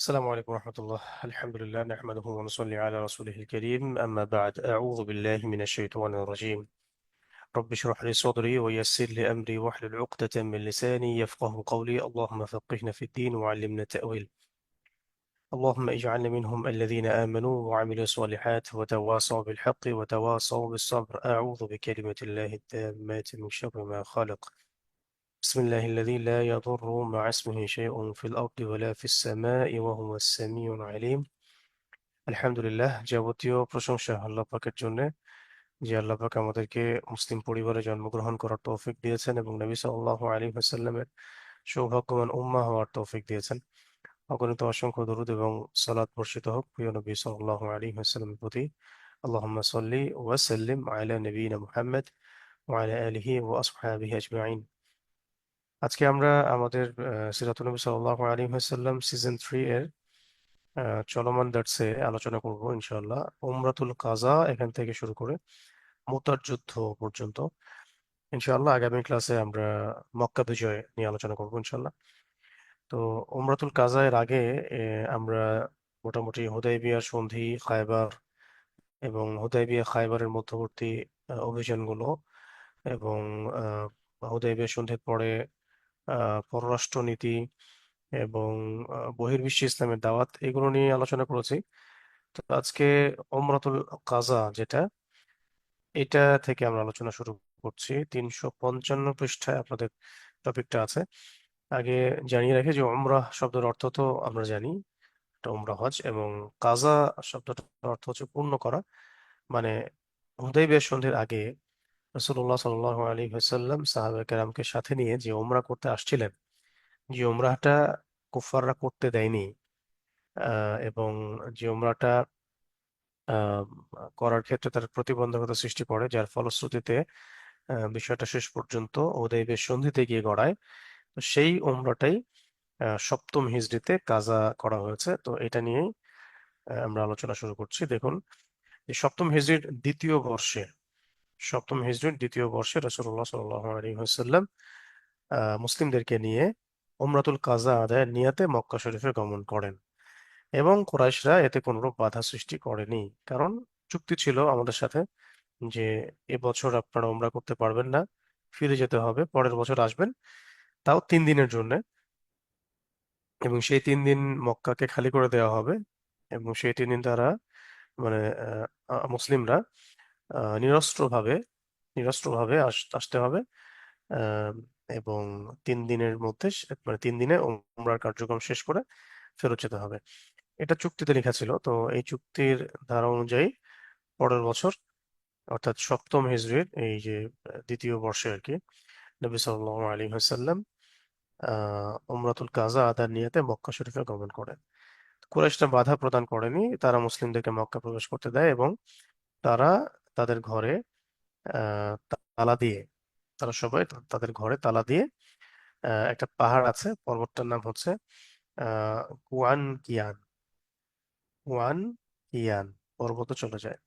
السلام عليكم ورحمة الله. الحمد لله نحمده ونصلي على رسوله الكريم، أما بعد. أعوذ بالله من الشيطان الرجيم. رب اشرح لي صدري ويسر لي أمري واحلل عقدة من لساني يفقه قولي. اللهم فقهنا في الدين وعلمنا التأويل. اللهم اجعلنا منهم الذين آمنوا وعملوا الصالحات وتواصوا بالحق وتواصوا بالصبر. أعوذ بكلمة الله التامات من شر ما خلق. بسم الله الذي لا يضر مع اسمه شيء في الأرض ولا في السماء وهو السميع العليم। আলহামদুলিল্লাহ, যাবতীয় প্রশংসা আল্লাহ পাকের জন্য, যে আল্লাহ পাক আমাদেরকে মুসলিম পরিবারে জন্মগ্রহণ করার তৌফিক দিয়েছেন এবং নবী সাল্লাল্লাহু আলাইহি ওয়াসাল্লামের সৌভাগ্যবান উম্মাহ হওয়ার তৌফিক দিয়েছেন। অগণিত অসংখ্য দরুদ এবং সালাত বর্ষিত হোক প্রিয় নবী সাল্লাল্লাহু আলাইহি ওয়াসাল্লামের প্রতি। আল্লাহুম্মা সাল্লি ওয়া সাল্লিম আলা নবিয়িনা মুহাম্মদ ওয়া আলা আলিহি ওয়া আসহাবিহি আজমাইন। আজকে আমরা আমাদের সিরাতুন নবী সাল্লাল্লাহু আলাইহি ওয়াসাল্লাম সিজন 3 এর চলমান দার্সে আলোচনা করব ইনশাআল্লাহ। উমরাতুল কাজা এখান থেকে শুরু করে মুতার যুদ্ধ পর্যন্ত ইনশাআল্লাহ। আগামী ক্লাসে আমরা মক্কা বিজয় নিয়ে আলোচনা করব ইনশাআল্লাহ। তো উমরাতুল কাজা এর আগে আমরা মোটামুটি হুদাইবিয়ার সন্ধি, খায়বার এবং হুদাইবিয়া খায়বারের মধ্যবর্তী অভিযানগুলো এবং আহ, হুদাইবিয়া সন্ধির পরে পররাষ্ট্রনীতি এবং বহির্বিশ্বে ইসলামের দাওয়াত, এগুলো নিয়ে আলোচনা করেছি। তো আজকে ওমরাতুল কাজা যেটা, এটা থেকে আমরা আলোচনা শুরু করছি। 355 পৃষ্ঠায় আপনাদের টপিকটা আছে। আগে জানিয়ে রাখি যে ওমরাহ শব্দের অর্থ তো আমরা জানি, এটা ওমরা হজ, এবং কাজা শব্দটার অর্থ হচ্ছে পূর্ণ করা। মানে হুদাইবিয়া সন্ধির আগে রাসূলুল্লাহ সাল্লাল্লাহু আলাইহি ওয়াসাল্লাম সাহাবায়ে কেরামকে সাথে নিয়ে যে ওমরা করতে আসছিলেন, যে ওমরাটা কুফাররা করতে দেয়নি, এবং যে ওমরাটা আহ, করার ক্ষেত্রে তার প্রতিবন্ধকতা সৃষ্টি করে, যার ফলশ্রুতিতে বিষয়টা শেষ পর্যন্ত হুদাইবিয়া সন্ধিতে গিয়ে গড়ায়। তো সেই উমরাটাই সপ্তম হিজরিতে কাজা করা হয়েছে। তো এটা নিয়েই আমরা আলোচনা শুরু করছি। দেখুন, এই সপ্তম হিজরির দ্বিতীয় বর্ষে রাসূলুল্লাহ সাল্লাল্লাহু আলাইহি ওয়াসাল্লাম মুসলিমদেরকে নিয়ে উমরাতুল কাজা আদায়ের নিয়াতে মক্কা শরীফে গমন করেন এবং কুরাইশরা এতে কোনরূপ বাধা সৃষ্টি করেনি। কারণ চুক্তি ছিল আমাদের সাথে যে এবছর আপনারা উমরা করতে পারবেন না, ফিরে যেতে হবে, পরের বছর আসবেন, তাও 3 দিনের জন্য। এবং সেই 3 দিন মক্কাকে খালি করে দেওয়া হবে এবং সেই 3 দিন তারা, মানে মুসলিমরা নিরস্ত্রভাবে নিরস্ত্রভাবে আসতে হবে। আহ, এবং 3 দিনের মধ্যে মানে 3 দিনে উমরার কার্যক্রম শেষ করে ফেরত যেতে হবে। এটা চুক্তিতে লেখা ছিল। তো এই চুক্তির ধারা অনুযায়ী পরের বছর, অর্থাৎ সপ্তম হিজরির এই যে দ্বিতীয় বর্ষে আর কি, নবী সাল্লাল্লাহু আলাইহি ওয়াসাল্লাম উমরাতুল কাজা আদার নিয়তে মক্কা শরীফে গমন করেন। কুরাইশরা বাধা প্রদান করেনি, তারা মুসলিমদেরকে মক্কা প্রবেশ করতে দেয় এবং তারা তাদের ঘরে তালা দিয়ে, তারা সবাই তাদের ঘরে তালা দিয়ে, একটা পাহাড় আছে, পর্বতটার নাম হচ্ছে আহ কুয়ান কিয়ান কুয়ান কিয়ান পর্বতে চলে যায়।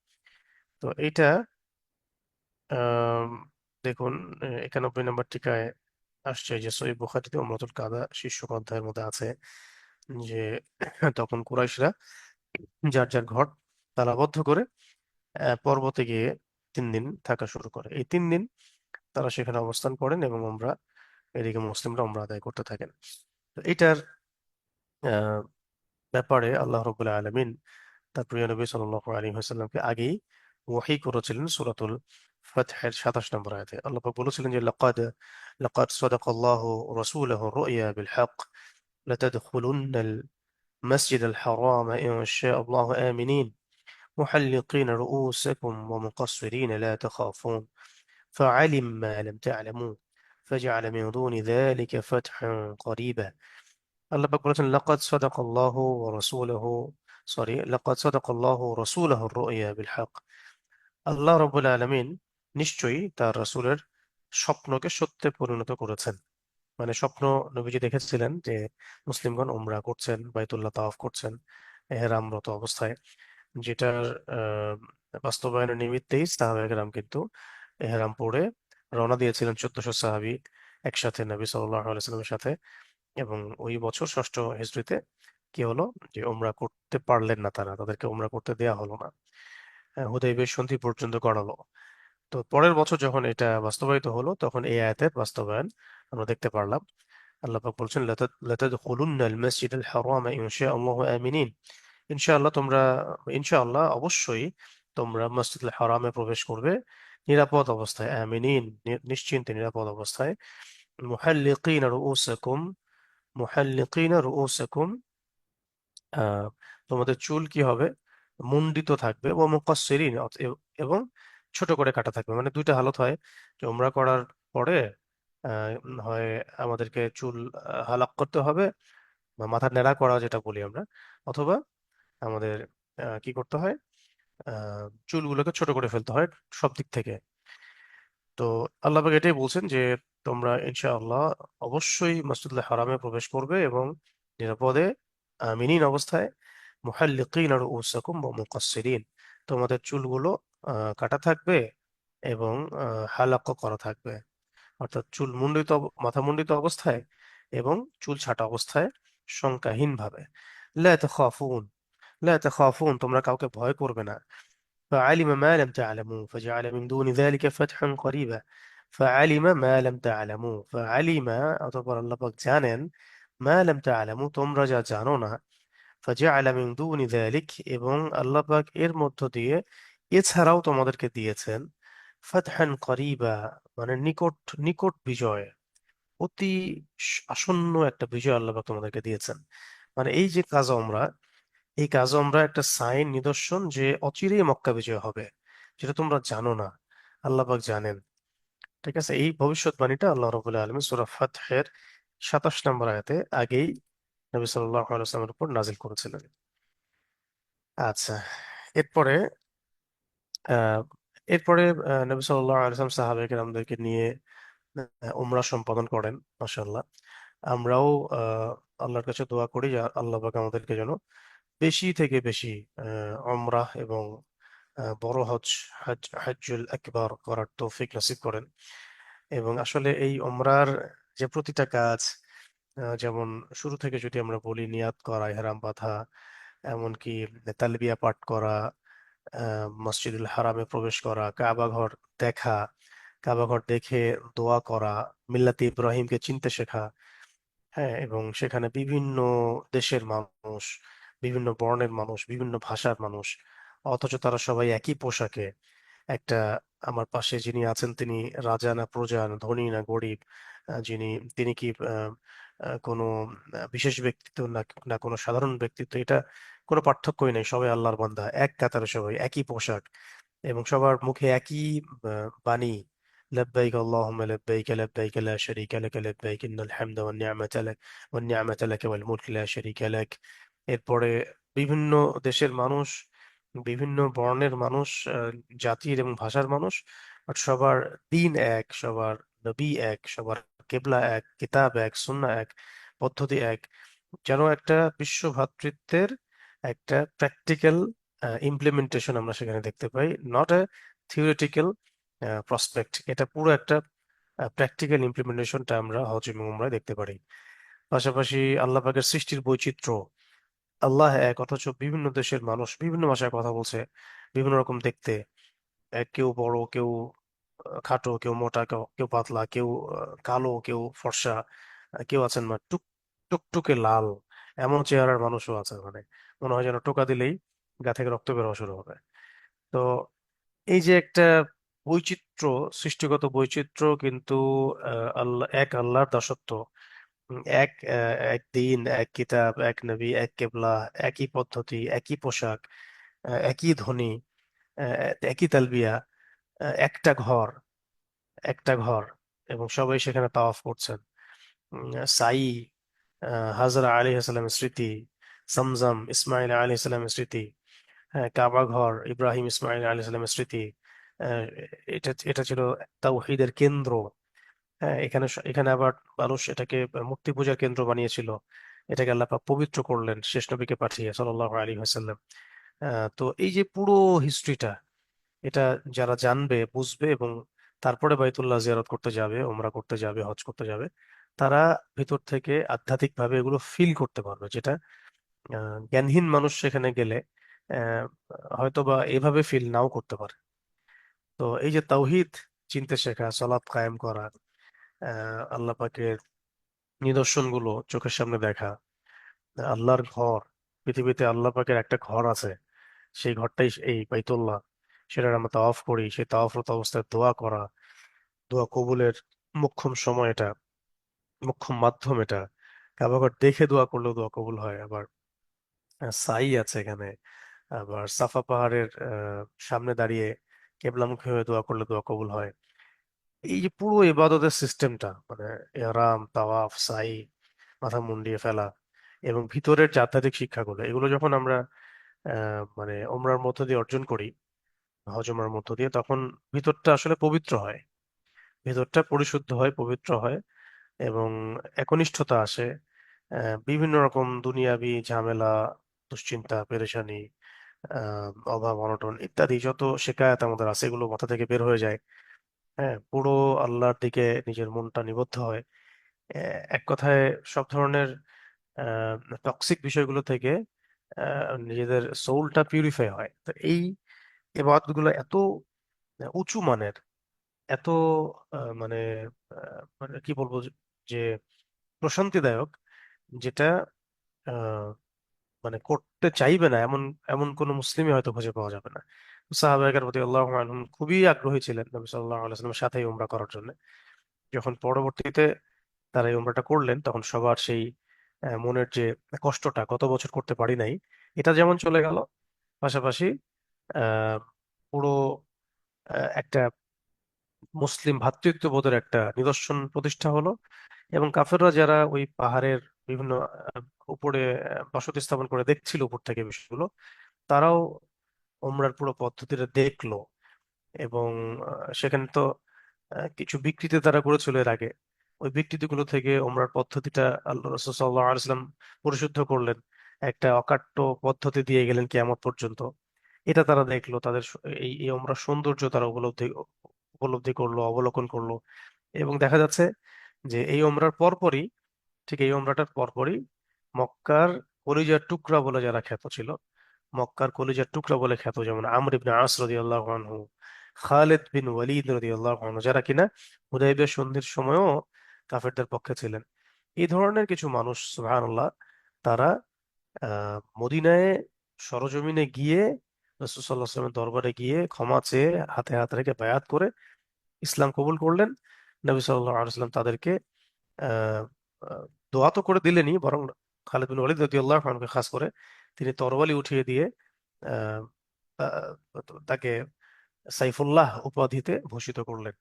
তো এইটা আহ দেখুন, 91 নম্বর টিকায় আসছে যে সহিহ বুখারীতে উমরাতুল কাদা শীর্ষক অধ্যায়ের মধ্যে আছে যে তখন কুরাইশরা যার যার ঘর তালাবদ্ধ করে পর্বতে গিয়ে 3 দিন থাকা শুরু করে। এই 3 দিন তারা সেখানে অবস্থান করেন এবং এদিকে মুসলিমরা উমরা আদায় করতে থাকেন। তো এটার আহ, ব্যাপারে আল্লাহ রাব্বুল আলামিন তার প্রিয় নবী সাল্লাল্লাহু আলাইহি ওয়াসাল্লামকে আগেই ওহী করেছিলেন। সূরাতুল ফাতহের 27 নম্বর আয়াতে আল্লাহ পাক বলেছিলেন যে লাকাদ লাকাদ সাদাকাল্লাহু রাসূলাহু রুইয়া বিল হক লাতাদখুলুন্নাল মাসজিদাল হারাম ইন শাআল্লাহু আমিনিন محلقين رؤوسكم ومقصرين لا تخافون فعلم ما لم تعلموا فجعل من دون ذلك فتحا قريبا। আল্লাহ পাক বলেছেন লাকাদ সাদাকাল্লাহু ওয়া রাসূলুহু লাকাদ সাদাকাল্লাহু রাসূলুহু রুইয়া বিল হক। আল্লাহ রাব্বুল আলামিন নিশ্চয়ই তার রাসূলের স্বপ্নকে সত্যে পরিণত করেছেন। মানে স্বপ্ন নবীজি দেখেছিলেন যে মুসলিমগণ উমরা করছেন, বাইতুল্লাহ তাওয়াফ করছেন এহরামরত অবস্থায়, যেটার আহ, বাস্তবায়নের নিমিত্তেই সাহাবায়ে কেরাম কিন্তু এহরাম পরে রওনা দিয়েছিলেন 1400 সাহাবী একসাথে নবী সাল্লাল্লাহু আলাইহি ওয়াসাল্লামের সাথে। এবং ওই বছর ষষ্ঠ হিজরিতে কি হলো, যে উমরা করতে পারলেন না, তাদেরকে উমরা করতে দেয়া হলো না। হুদাইবিয়ার সন্ধি পর্যন্ত করালো। তো পরের বছর যখন এটা বাস্তবায়িত হলো, তখন এই আয়াতের বাস্তবায়ন আমরা দেখতে পারলাম। আল্লাহ পাক বলছেন, লাতাদখুলুন্নাল মাসজিদাল হারামা ইনশাআল্লাহু আমিনিন। ইনশাআল্লাহ তোমরা, ইনশাআল্লাহ অবশ্যই তোমরা মসজিদুল হারামে প্রবেশ করবে নিরাপদ অবস্থায়, আমিনিন নিশ্চিন্তে নিরাপদ অবস্থায়। মুহাল্লিকিনা রুউসাকুম, মুহাল্লিকিনা রুউসাকুম, আহ তোমাদের চুল কি হবে, মুন্ডিত থাকবে, ও মুকাসসিরিন, এবং ছোট করে কাটা থাকবে। মানে দুইটা হালত হয়, যে উমরা করার পরে আহ, হয় আমাদেরকে চুল হালাক করতে হবে, বা মাথা নেড়া করা যেটা বলি আমরা, অথবা আমাদের কি করতে হয়, চুলগুলোকে ছোট করে ফেলতে হয় সব দিক থেকে। তো আল্লাহ পাক এটাই বলছেন যে তোমরা ইনশাআল্লাহ অবশ্যই মসজিদুল হারামে প্রবেশ করবে এবং নিরাপদে আমিনিন অবস্থায়, মুহাল্লিকিন রুউসাকুম ওয়া মুকাসসিরিন, তোমাদের চুলগুলো কাটা থাকবে এবং হালাকও করা থাকবে, অর্থাৎ চুল মুন্ডিত মাথা মুন্ডিত অবস্থায় এবং চুল ছাটা অবস্থায়, শঙ্কাহীন ভাবে। লা তাখাফুন, লা তাখাফুন, তোমরা কাউকে ভয় করবে না। فعلم ما لم تعلموا فجعل من دون ذلك فتحا قريبا। فعلم ما لم تعلموا، فعلم অতঃপর আল্লাহ পাক জানেন, মা লাম তা'লামু, তোমরা যা জানো না, ফাজআলা মিন দুনি যালিক, এবং আল্লাহ পাক এর মধ্য দিয়ে এছাড়াও তোমাদেরকে দিয়েছেন ফাতহান করিবা, মানে নিকট নিকট বিজয়, অতি আসন্ন একটা বিজয় আল্লাহ পাক তোমাদেরকে দিয়েছেন। মানে এই যে কাজ আমরা, এই কাজ আমরা একটা সাইন, নিদর্শন যে অচিরেই মক্কা বিজয় হবে, যেটা তোমরা জানো না, আল্লাহ পাক জানেন। ঠিক আছে, এই ভবিষ্যৎবাণীটা আল্লাহ রাব্বুল আলামিন সূরা ফাতহের 27 নম্বর আয়াতে আগেই নবী সাল্লাল্লাহু আলাইহি ওয়াসাল্লামের উপর নাজিল করেছিলেন। আচ্ছা, এরপরে আহ এরপরে নবী সাল্লাল্লাহু আলাইহি ওয়াসাল্লাম সাহাবায়ে কেরামদেরকে নিয়ে উমরা সম্পাদন করেন। মাশাআল্লাহ, আমরাও আল্লাহর কাছে দোয়া করি যে আল্লাহ পাক আমাদেরকে যেন বেশি থেকে বেশি উমরাহ এবং বড় হজ্জুল আকবার করার তৌফিক নসিব করেন। এবং আসলে এই উমরার যে প্রতিটা কাজ, যেমন শুরু থেকে যদি আমরা বলি, নিয়াত করা, ইহরাম বাঁধা, এমনকি তালবিয়া পাঠ করা, মসজিদুল হারামে প্রবেশ করা, কাবা ঘর দেখা, কাবা ঘর দেখে দোয়া করা, মিল্লাতে ইব্রাহিমকে চিনতে শেখা, হ্যাঁ, এবং সেখানে বিভিন্ন দেশের মানুষ, বিভিন্ন বর্ণের মানুষ, বিভিন্ন ভাষার মানুষ, অথচ তারা সবাই একই পোশাকে। একটা, আমার পাশে যিনি আছেন তিনি রাজা না প্রজা, না ধনী না গরিব, যিনি, তিনি কি কোনো বিশেষ ব্যক্তিত্ব না, না কোনো সাধারণ ব্যক্তিত্ব, এটা কোনো পার্থক্যই নেই, সবাই আল্লাহর বান্দা, এক কাতারে সবাই একই পোশাক, এবং সবার মুখে একই বাণী, লব্বাইক আল্লাহুম্মা লব্বাইক লব্বাইক লা শারীকা লাক লব্বাইক ইন্নাল হামদা ওয়ান নি'মাতা লাক ওয়াল মুলক লা শারীকা লাক। এরপরে বিভিন্ন দেশের মানুষ, বিভিন্ন বর্ণের মানুষ, জাতির এবং ভাষার মানুষ, আর সবার দিন এক, সবার নবী এক, সবার কেবলা এক, কিতাব এক, সুন্নাহ এক, পদ্ধতি এক, যেন একটা বিশ্ব ভ্রাতৃত্বের একটা প্র্যাকটিক্যাল ইমপ্লিমেন্টেশন আমরা সেখানে দেখতে পাই, নট এ থিওরিটিক্যাল প্রসপেক্ট। এটা পুরো একটা প্র্যাকটিক্যাল ইমপ্লিমেন্টেশনটা আমরা হজ এবং উমরায় দেখতে পারি। পাশাপাশি আল্লাহ পাকের সৃষ্টির বৈচিত্র্য, আল্লাহ এক অথচ বিভিন্ন দেশের মানুষ বিভিন্ন ভাষায় কথা বলছে, বিভিন্ন রকম দেখতে, কেউ বড়, কেউ খাটো, কেউ মোটা, কেউ কেউ পাতলা, কেউ কালো, কেউ ফর্সা, কেউ আছেন টুকটুকে লাল, এমন চেহারার মানুষও আছে। মানে মনে হয় যেন টোকা দিলেই গা থেকে রক্ত বের হওয়া শুরু হবে। তো এই যে একটা বৈচিত্র্য, সৃষ্টিগত বৈচিত্র্য, কিন্তু আল্লাহ এক, আল্লাহর দাসত্ব, এক দিন, এক কিতাব, এক নবী, এক কেবলা, একই পদ্ধতি, একই পোশাক, একই ধ্বনি, একই তালবিয়া, একটা ঘর, একটা ঘর, এবং সবাই সেখানে তাওয়াফ করছেন। সাই, হাজরা আলাইহিস সালামের স্মৃতি, zamzam ইসমাইল আলাইহিস সালামের স্মৃতি, হ্যাঁ, কাবা ঘর ইব্রাহিম ইসমাইল আলাইহিস সালামের স্মৃতি। আহ, এটা এটা ছিল তাওহীদের কেন্দ্র। হ্যাঁ, এখানে আবার মানুষ এটাকে মূর্তি পূজার কেন্দ্র বানিয়েছিল, এটাকে আল্লাহ পাক পবিত্র করলেন শেষ নবীকে পাঠিয়ে, সাল্লাল্লাহু আলাইহি ওয়াসাল্লাম। তো এই যে পুরো হিস্ট্রিটা, এটা যারা জানবে, বুঝবে, এবং তারপরে বাইতুল্লাহ জিয়ারত করতে যাবে, ওমরা করতে যাবে, হজ করতে যাবে, তারা ভেতর থেকে আধ্যাত্মিক ভাবে এগুলো ফিল করতে পারবে, যেটা জ্ঞানহীন মানুষ সেখানে গেলে আহ, হয়তো বা এভাবে ফিল নাও করতে পারে। তো এই যে তাওহীদ চিনতে শেখা, সালাত কায়েম করা, আল্লাহ পাকের নিদর্শনগুলো চোখের সামনে দেখা, আল্লাহর ঘর, পৃথিবীতে আল্লাহ পাকের একটা ঘর আছে, সেই ঘরটাই এই বাইতুল্লাহ, সেটার আমরা তাওয়াফ করি, সেই তাওয়াফরত অবস্থায় দোয়া করা, দোয়া কবুলের মোক্ষম সময় এটা, মোক্ষম মাধ্যম এটা। কাবা ঘর দেখে দোয়া করলেও দোয়া কবুল হয়। আবার সাই আছে এখানে। আবার সাফা পাহাড়ের সামনে দাঁড়িয়ে কেবলামুখী হয়ে দোয়া করলে দোয়া কবুল হয়। এই যে পুরো ইবাদতের সিস্টেমটা, মানে ইহরাম, তাওয়াফ, সাই, মাথা মুন্ডিয়ে ফেলা, এবং ভিতরের যে আধ্যাত্মিক শিক্ষাগুলো, এগুলো যখন আমরা মানে ওমরার মধ্য দিয়ে অর্জন করি, হজ ওমরার মধ্য দিয়ে, তখন ভিতরটা আসলে পবিত্র হয়, ভিতরটা পরিশুদ্ধ হয়, পবিত্র হয়, এবং একনিষ্ঠতা আসে। বিভিন্ন রকম দুনিয়াবি ঝামেলা, দুশ্চিন্তা, পেরেশানি, অভাব অনটন ইত্যাদি যত শেকায়াত আমাদের আছে, এগুলো মাথা থেকে বের হয়ে যায়। হ্যাঁ, পুরো আল্লাহর দিকে নিজের মনটা নিবদ্ধ হয়। এক কথায় সব ধরনের টক্সিক বিষয়গুলো থেকে নিজেদের সোলটা পিউরিফাই হয়। তো এই ইবাদতগুলো এত উঁচু মানের, এত মানে মানে কি বলবো, যে প্রশান্তিদায়ক, যেটা আহ, মানে করতে চাইবে না এমন এমন কোন মুসলিমই হয়তো খুঁজে পাওয়া যাবে না। সাহাবায়ে রাদিয়াল্লাহু আনহুম খুবই আগ্রহী ছিলেন নবী সাল্লাল্লাহু আলাইহি ওয়াসাল্লামের সাথে উমরা করার জন্য। যখন পরবর্তীতে তারা এই উমরাটা করলেন, তখন সবার সেই মনের যে কষ্টটা, গত বছর করতে পারি নাই, এটা যেমন চলে গেল, পাশাপাশি আহ পুরো একটা মুসলিম ভ্রাতৃত্ববোধের একটা নিদর্শন প্রতিষ্ঠা হলো। এবং কাফেররা যারা ওই পাহাড়ের বিভিন্ন আহ, উপরে বসতি স্থাপন করে দেখছিল উপর থেকে বিষয়গুলো, তারাও ওমরার পুরো পদ্ধতিটা দেখলো। এবং সেখানে তো কিছু বিকৃতি তারা করেছিল এর আগে, ওই বিকৃতিগুলো থেকে ওমরার পদ্ধতিটা আল্লাহ রাসূল সাল্লাল্লাহু আলাইহি ওয়াসাল্লাম পরিশুদ্ধ করলেন, একটা অকাট্য পদ্ধতি দিয়ে গেলেন কিয়ামত পর্যন্ত। এটা তারা দেখলো, তাদের এই এই ওমরার সৌন্দর্য তারা উপলব্ধি উপলব্ধি করলো, অবলোকন করলো। এবং দেখা যাচ্ছে যে এই ওমরার পরপরই, ঠিক এই ওমরাটার পরপরই, মক্কার কলিজার টুকরা বলে যারা খ্যাত ছিল, মক্কার কলিজার টুকরা বলে খ্যাত, যেমন আমর ইবনে আস রাদিয়াল্লাহু আনহু, খালিদ বিন ওয়ালিদ রাদিয়াল্লাহু আনহু, যারা কিনা হুদায়বিয়া সন্ধির সময়ও কাফেরদের পক্ষে ছিলেন, এই ধরনের কিছু মানুষ, সুবহানাল্লাহ, তারা মদিনায় সরজমিনে গিয়ে রাসূল সাল্লাল্লাহু আলাইহি ওয়াসাল্লামের দরবারে গিয়ে ক্ষমা চেয়ে হাতে হাত রেখে বায়াত করে ইসলাম কবুল করলেন। নবী সাল্লাল্লাহু আলাইহি ওয়াসাল্লাম তাদেরকে আহ, আহ, দোয়া তো করে দিলেনই, বরং খালিদ বিন ওয়ালিদ রাদিয়াল্লাহু আনহুকে খাস করে তিনি তরবারি উঠিয়ে দিয়ে আহ, তাকে সাইফুল্লাহ উপাধিতে ভূষিত করলেন,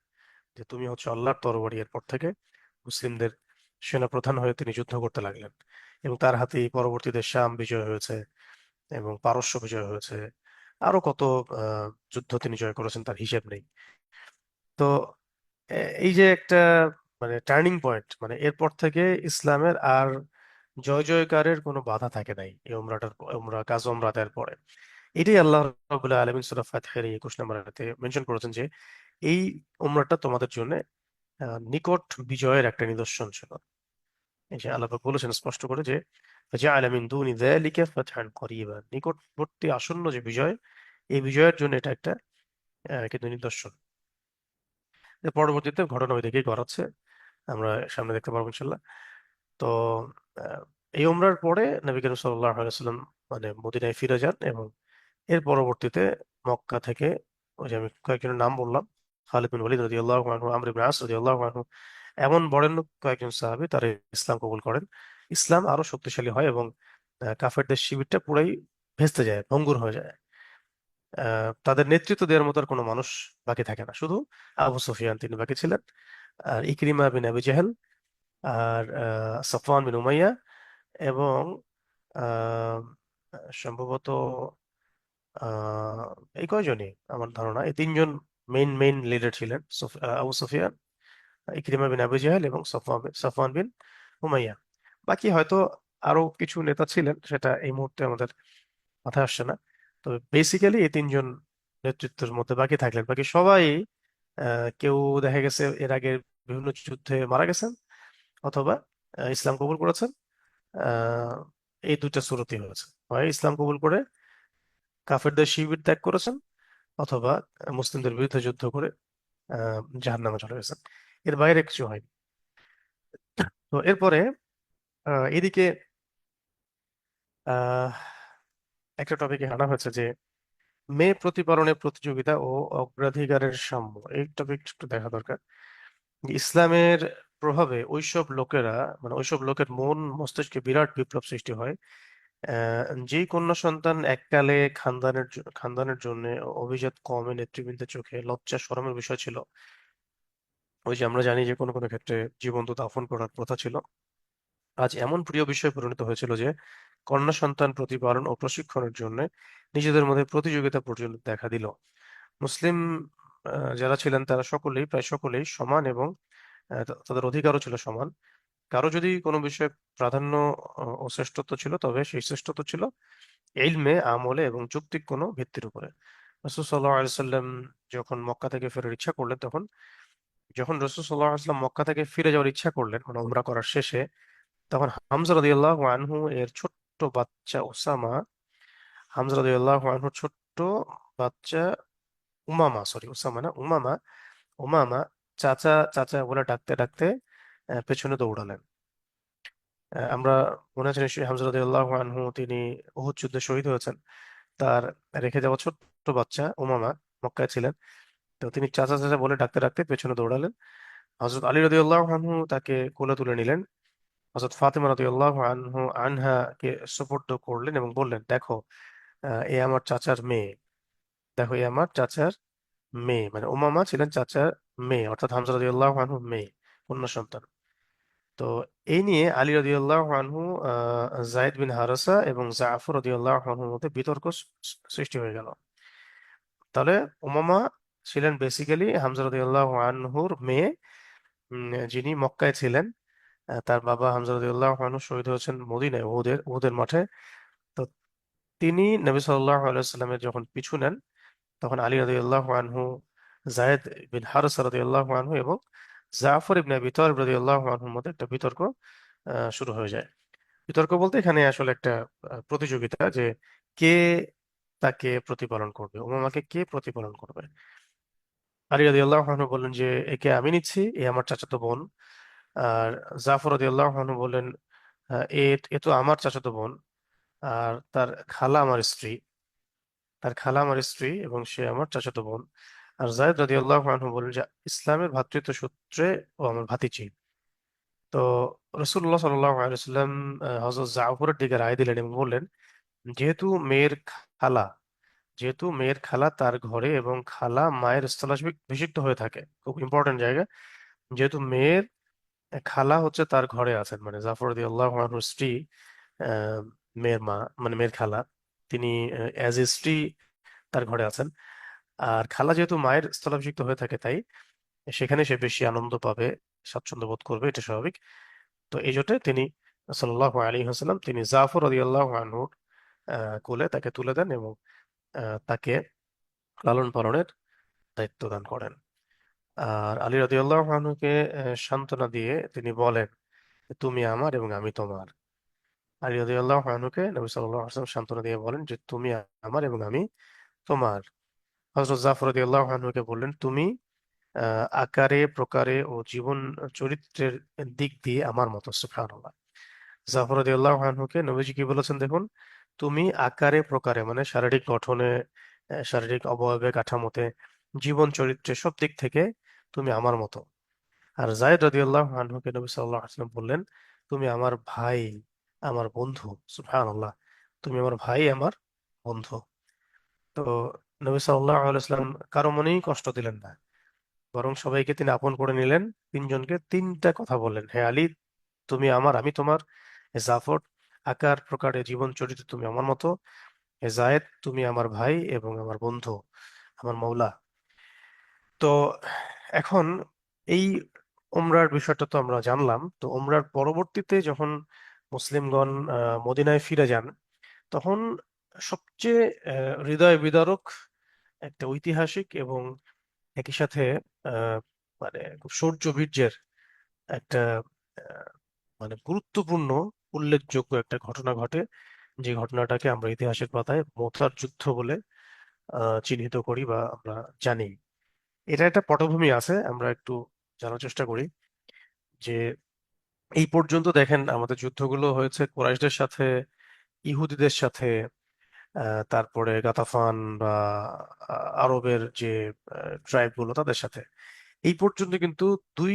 যে তুমি হচ্ছে আল্লাহর তরবারি। এরপর থেকে মুসলিমদের সেনাপ্রধান হয়ে তিনি যুদ্ধ করতে লাগলেন, এবং তার হাতেই পরবর্তীতে শাম বিজয় হয়েছে এবং পারস্য বিজয় হয়েছে। আরো কত যুদ্ধ তিনি জয় করেছেন, তার হিসেব নেই। তো এই যে একটা মানে টার্নিং পয়েন্ট, মানে এরপর থেকে ইসলামের আর জয় জয়কারের কোনো বাধা থাকে নাই এই উমরাটার, উমরা কাজ উমরা দেওয়ার পরে। এটাই আল্লাহ রাব্বুল আলামিন সূরা ফাতিহার এই 21 নম্বর আয়াতে মেনশন করেছেন যে এই উমরাটা তোমাদের জন্য নিকট বিজয়ের একটা নিদর্শন ছিল। এই যে আল্লাহ পাক বলেছেন স্পষ্ট করে যে ফাজআলা মিন দুনি যালিকা ফাতহান করিবা, নিকটবর্তী আসন্ন যে বিজয়, এই বিজয়ের জন্য এটা একটা কিন্তু নিদর্শন। এর পরবর্তীতে ঘটনা ওই দিকেই গড়াচ্ছে, আমরা সামনে দেখতে পারবো ইনশাল্লাহ। তো আহ, এই উমরার পরে নবী করিম সাল্লাল্লাহু আলাইহি ওয়াসাল্লাম মানে মদিনায় ফিরে যান, এবং এর পরবর্তীতে মক্কা থেকে ওই যে আমি কয়েকজনের নাম বললাম, খালিদ বিন ওয়ালিদ রাদিয়াল্লাহু আনহু, আমর ইবনে আস রাদিয়াল্লাহু আনহু, এমন বরেণ্য কয়েকজন সাহাবী তারা ইসলাম কবুল করেন। ইসলাম আরো শক্তিশালী হয়, এবং কাফেরদের শিবিরটা পুরাই ভেস্তে যায়, ভঙ্গুর হয়ে যায়। তাদের নেতৃত্ব দেওয়ার মতো আর কোনো মানুষ বাকি থাকে না, শুধু আবু সুফিয়ান তিনি বাকি ছিলেন, আর ইকরিমা বিন আবি জেহেল, আর সাফওয়ান বিন উমাইয়া, এবং আহ, সম্ভবত আহ, এই কয়জনই, আমার ধারণা এই তিনজন মেইন মেইন লিডার ছিলেন, আবু সুফিয়ান, ইকরিমা বিন আবু জাহেল, এবং সাফওয়ান বিন উমাইয়া। বাকি হয়তো আরো কিছু নেতা ছিলেন, সেটা এই মুহূর্তে আমাদের মাথায় আসছে না। তবে বেসিক্যালি এই তিনজন নেতৃত্বের মধ্যে বাকি থাকলেন, বাকি সবাই কেউ দেখা গেছে এর আগে বিভিন্ন যুদ্ধে মারা গেছেন, অথবা ইসলাম কবুল করেছেন। আহ, এই দুইটা সুরতই হয়েছে, হয় ইসলাম কবুল করে কাফেরদের শিবির ত্যাগ করেছেন, অথবা মুসলিমদের বিরুদ্ধে যুদ্ধ করে জাহান্নামে চলে গেছেন। এর বাইরে কিছু হয়নি। তো এরপরে এদিকে আহ একটা টপিকে আনা হয়েছে যে মেয়ে প্রতিপালনের প্রতিযোগিতা ও অগ্রাধিকারের সাম্য। এই টপিক একটু দেখা দরকার। ইসলামের প্রভাবে ওইসব লোকেরা, মানে ওইসব লোকের মন মস্তিষ্কে বিরাট বিপ্লব সৃষ্টি হয়। আহ, যেই কন্যা সন্তান এককালে খানদানের জন্য অভিজাত কওমের নেতৃবৃন্দের চোখে লজ্জা শরমের বিষয় ছিল, ওই যে আমরা জানি যে কোনো কোনো ক্ষেত্রে জীবন্ত দাফন করার প্রথা ছিল, আজ এমন প্রিয় বিষয়ে পরিণত হয়েছিল যে কন্যা সন্তান প্রতিপালন ও প্রশিক্ষণের জন্য নিজেদের মধ্যে প্রতিযোগিতা পর্যন্ত দেখা দিল। মুসলিম যারা ছিলেন তারা সকলেই, প্রায় সকলেই সমান, এবং তাদের অধিকারও ছিল সমান। কারো যদি কোনো বিষয়ে প্রাধান্য ও শ্রেষ্ঠত্ব ছিল, তবে সেই শ্রেষ্ঠত্ব ছিল ইলমে, আমলে এবং যৌক্তিক কোনো ভিত্তির উপরে। রাসূল সাল্লাল্লাহু আলাইহি সাল্লাম যখন মক্কা থেকে ফেরার ইচ্ছা করলেন, যখন রাসূল সাল্লাল্লাহু আলাইহি সাল্লাম মক্কা থেকে ফিরে যাওয়ার ইচ্ছা করলেন, মানে উমরা করার শেষে, তখন হামজা রাদিয়াল্লাহু আনহু এর ছোট্ট বাচ্চা উসামা, হামজা রাদিয়াল্লাহু আনহুর ছোট্ট বাচ্চা উমামা, সরি উসামা না, উমামা, উমামা চাচা চাচা বলে ডাকতে ডাকতে পেছনে দৌড়ালেন। আমরা মনে আছে নিশ্চয়ই, হামজা রাদিয়াল্লাহু আনহু তিনি উহুদ যুদ্ধে শহীদ হয়েছেন। তার রেখে যাওয়া ছোট্ট বাচ্চা উমামা মক্কায় ছিলেন। তো তিনি চাচা চাচা বলে ডাকতে ডাকতে পেছনে দৌড়ালেন। হযরত আলী রাদিয়াল্লাহু আনহু তাকে কোলে তুলে নিলেন। হযরত ফাতিমা রাদিয়াল্লাহু আনহাকে সুপুর্দ করলেন এবং বললেন, দেখো, এ আমার চাচার মেয়ে। দেখো, এ আমার চাচার মেয়ে, মানে উমামা ছিলেন চাচার মেয়ে, অর্থাৎ হামজা রাদিয়াল্লাহু আনহু মেয়ে, কন্যা সন্তান। তো এই নিয়ে আলী রাদিয়াল্লাহু আনহু, যায়েদ বিন হারেসা এবং জাফর রাদিয়াল্লাহু আনহুর মধ্যে বিতর্ক সৃষ্টি হয়ে গেল। তাহলে উমামা ছিলেন বেসিক্যালি হামজা রাদিয়াল্লাহু আনহুর মেয়ে, যিনি মক্কায় ছিলেন। তার বাবা হামজা রাদিয়াল্লাহু আনহু শহীদ হয়েছেন মদিনায়, উহুদের মাঠে। তো তিনি নবী সাল্লাল্লাহু আলাইহি সাল্লামের যখন পিছু নেন, তখন আলী রাদিয়াল্লাহু আনহু, যায়েদ বিন হারেসা রাদিয়াল্লাহু আনহু এবং জাফর ইবনে আবি তালিব রাদিয়াল্লাহু আনহুর মধ্যে একটা বিতর্ক শুরু হয়ে যায়। বিতর্ক বলতে এখানে আসলে একটা প্রতিযোগিতা, যে কে তাকে প্রতিপালন করবে, উমামাকে কে প্রতিপালন করবে। আলী রাদিয়াল্লাহু আনহু বললেন যে একে আমি নিচ্ছি, এ আমার চাচাতো বোন। আর জাফর রাদিয়াল্লাহু আনহু বললেন, এ এ তো আমার চাচাতো বোন, আর খালা আমার স্ত্রী তার খালা আমার স্ত্রী, এবং সে আমার চাচাতো বোন। আর যায়েদ রাদিয়াল্লাহু আনহু বললেন যে ইসলামের ভ্রাতৃত্ব সূত্রে ও আমার ভাতিজি। তো রাসূলুল্লাহ সাল্লাল্লাহু আলাইহি ওয়াসাল্লাম হযরত জাফরের দিকে রায় দিলেন এবং বললেন, যেহেতু মেয়ের খালা যেহেতু মেয়ের খালা তার ঘরে এবং খালা মায়ের স্থলাভিষিক্ত হয়ে থাকে, খুব ইম্পর্টেন্ট জায়গা। যেহেতু মেয়ের খালা হচ্ছে তার ঘরে আছেন, মানে জাফর রাদিয়াল্লাহু আনহুর স্ত্রী, আহ, মেয়ের মা, মানে মেয়ের খালা, তিনি অ্যাজ এ স্ত্রী তার ঘরে আছেন। আর খালা যেহেতু মায়ের স্থলাভিষিক্ত হয়ে থাকে, তাই সেখানে সে বেশি আনন্দ পাবে, স্বাচ্ছন্দ্য বোধ করবে, এটা স্বাভাবিক। তো এই জন্য তিনি সাল্লাল্লাহু আলাইহি ওয়াসাল্লাম তিনি জাফর রাদিয়াল্লাহু আনহুর কোলে তাকে তুলে দেন এবং তাকে লালন পালনের দায়িত্ব দান করেন। আর আলী রাদিয়াল্লাহু আনহুকে সান্ত্বনা দিয়ে তিনি বলেন, তুমি আমার এবং আমি তোমার। আলী রাদিয়াল্লাহু আনহুকে নবী সাল্লাল্লাহু আলাইহি ওয়াসাল্লাম সান্ত্বনা দিয়ে বলেন যে তুমি আমার এবং আমি তোমার। হযরত জাফর রাদিয়াল্লাহু আনহুকে বললেন, তুমি আকারে প্রকারে ও জীবন চরিত্রের দিক দিয়ে আমার মতো। সুবহানাল্লাহ। জাফর রাদিয়াল্লাহু আনহুকে নবীজি কি বলেছেন দেখুন, তুমি আকারে প্রকারে, মানে শারীরিক গঠনে, শারীরিক অবয়বে, কাঠামোতে, জীবন চরিত্রে, সব দিক থেকে তুমি আমার মতো। আর যায়েদ রাদিয়াল্লাহু আনহুকে নবী সাল্লাল্লাহু আলাইহি ওয়াসাল্লাম বললেন, তুমি আমার ভাই, আমার বন্ধু। সুবহানাল্লাহ। তুমি আমার ভাই, আমার বন্ধু। তো নবী সাল্লাল্লাহু আলাইহি ওয়াসাল্লাম কারো মনেই কষ্ট দিলেন না, বরং সবাইকে তিনি আপন করে নিলেন। তিনজনকে তিনটা কথা বললেন, হে আলী, তুমি আমার, আমি তোমার। হে জাফর, আকার প্রকারে জীবন চরিত্রে তুমি আমার মতো। হে জায়েদ, তুমি আমার ভাই এবং আমার বন্ধু, আমার মওলা। তো এখন এই উমরার বিষয়টা তো আমরা জানলাম। তো উমরার পরবর্তীতে যখন মুসলিমগণ মদিনায় ফিরে যান, তখন সবচেয়ে হৃদয় বিদারক একটা ঐতিহাসিক এবং একই সাথে আহ, মানে খুব শৌর্য বীর্যের একটা আহ, মানে গুরুত্বপূর্ণ উল্লেখযোগ্য একটা ঘটনা ঘটে, যে ঘটনাটাকে আমরা ইতিহাসের পাতায় মোতার যুদ্ধ বলে চিহ্নিত করি বা আমরা জানি। এটা একটা পটভূমি আছে, আমরা একটু জানার চেষ্টা করি যে এই পর্যন্ত দেখেন আমাদের যুদ্ধগুলো হয়েছে কুরাইশদের সাথে, ইহুদিদের সাথে, তারপরে গাতাফান বা আরবের যে ট্রাইব গুলো তাদের সাথে। এই পর্যন্ত কিন্তু দুই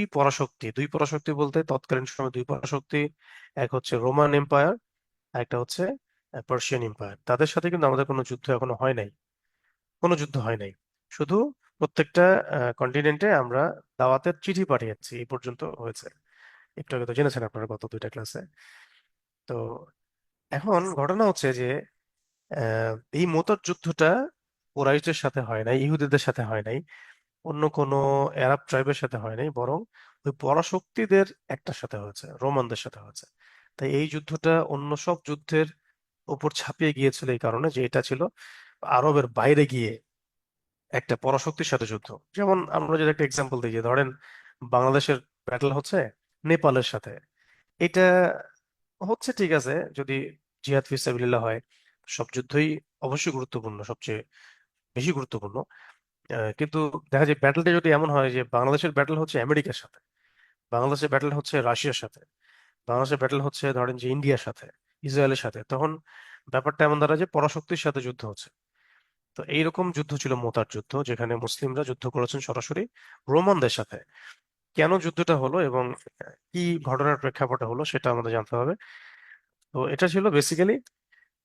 পরাশক্তি বলতে তৎকালীন সময় দুই পরাশক্তি, এক হচ্ছে রোমান এম্পায়ার, আর একটা হচ্ছে পার্সিয়ান এম্পায়ার। তাদের সাথে কিন্তু আমাদের কোনো যুদ্ধ এখনো হয় নাই, কোনো যুদ্ধ হয় নাই। শুধু প্রত্যেকটা কন্টিনেন্টে আমরা দাওয়াতের চিঠি পাঠিয়েছি, এই পর্যন্ত হয়েছে। একটু আগে তো জেনেছেন আপনারা গত দুইটা ক্লাসে। তো এখন ঘটনা হচ্ছে যে এই মুতার যুদ্ধটা কুরাইশদের সাথে হয় নাই, ইহুদিদের সাথে হয় নাই, অন্য কোনো আরব ট্রাইবের সাথে হয় নাই, বরং ওই পরাশক্তিদের একটার সাথে হয়েছে, রোমানদের সাথে হয়েছে। তাই এই যুদ্ধটা অন্য সব যুদ্ধের উপর ছাপিয়ে গিয়েছিল এই কারণে যে এটা ছিল আরবের বাইরে গিয়ে একটা পরাশক্তির সাথে যুদ্ধ। যেমন আমরা যদি একটা এক্সাম্পল দিই, যে ধরেন বাংলাদেশের ব্যাটল হচ্ছে নেপালের সাথে, এটা হচ্ছে ঠিক আছে যদি জিহাদ ফি সাবিলিল্লাহ হয়। সব যুদ্ধই অবশ্যই গুরুত্বপূর্ণ, সবচেয়ে বেশি গুরুত্বপূর্ণ। কিন্তু দেখা যায় ব্যাটলটা যদি এমন হয় যে বাংলাদেশের ব্যাটল হচ্ছে আমেরিকার সাথে, বাংলাদেশের ব্যাটল হচ্ছে রাশিয়ার সাথে, বাংলাদেশের ব্যাটল হচ্ছে ধরেন যে ইন্ডিয়ার সাথে, ইসরায়েলের সাথে, তখন ব্যাপারটা এমন দাঁড়ায় যে পরাশক্তির সাথে যুদ্ধ হচ্ছে। তো এইরকম যুদ্ধ ছিল মোতার যুদ্ধ, যেখানে মুসলিমরা যুদ্ধ করেছেন সরাসরি রোমানদের সাথে। কেন যুদ্ধটা হলো এবং কি ঘটনার প্রেক্ষাপটে হলো সেটা আমাদের জানতে হবে। তো এটা ছিল বেসিক্যালি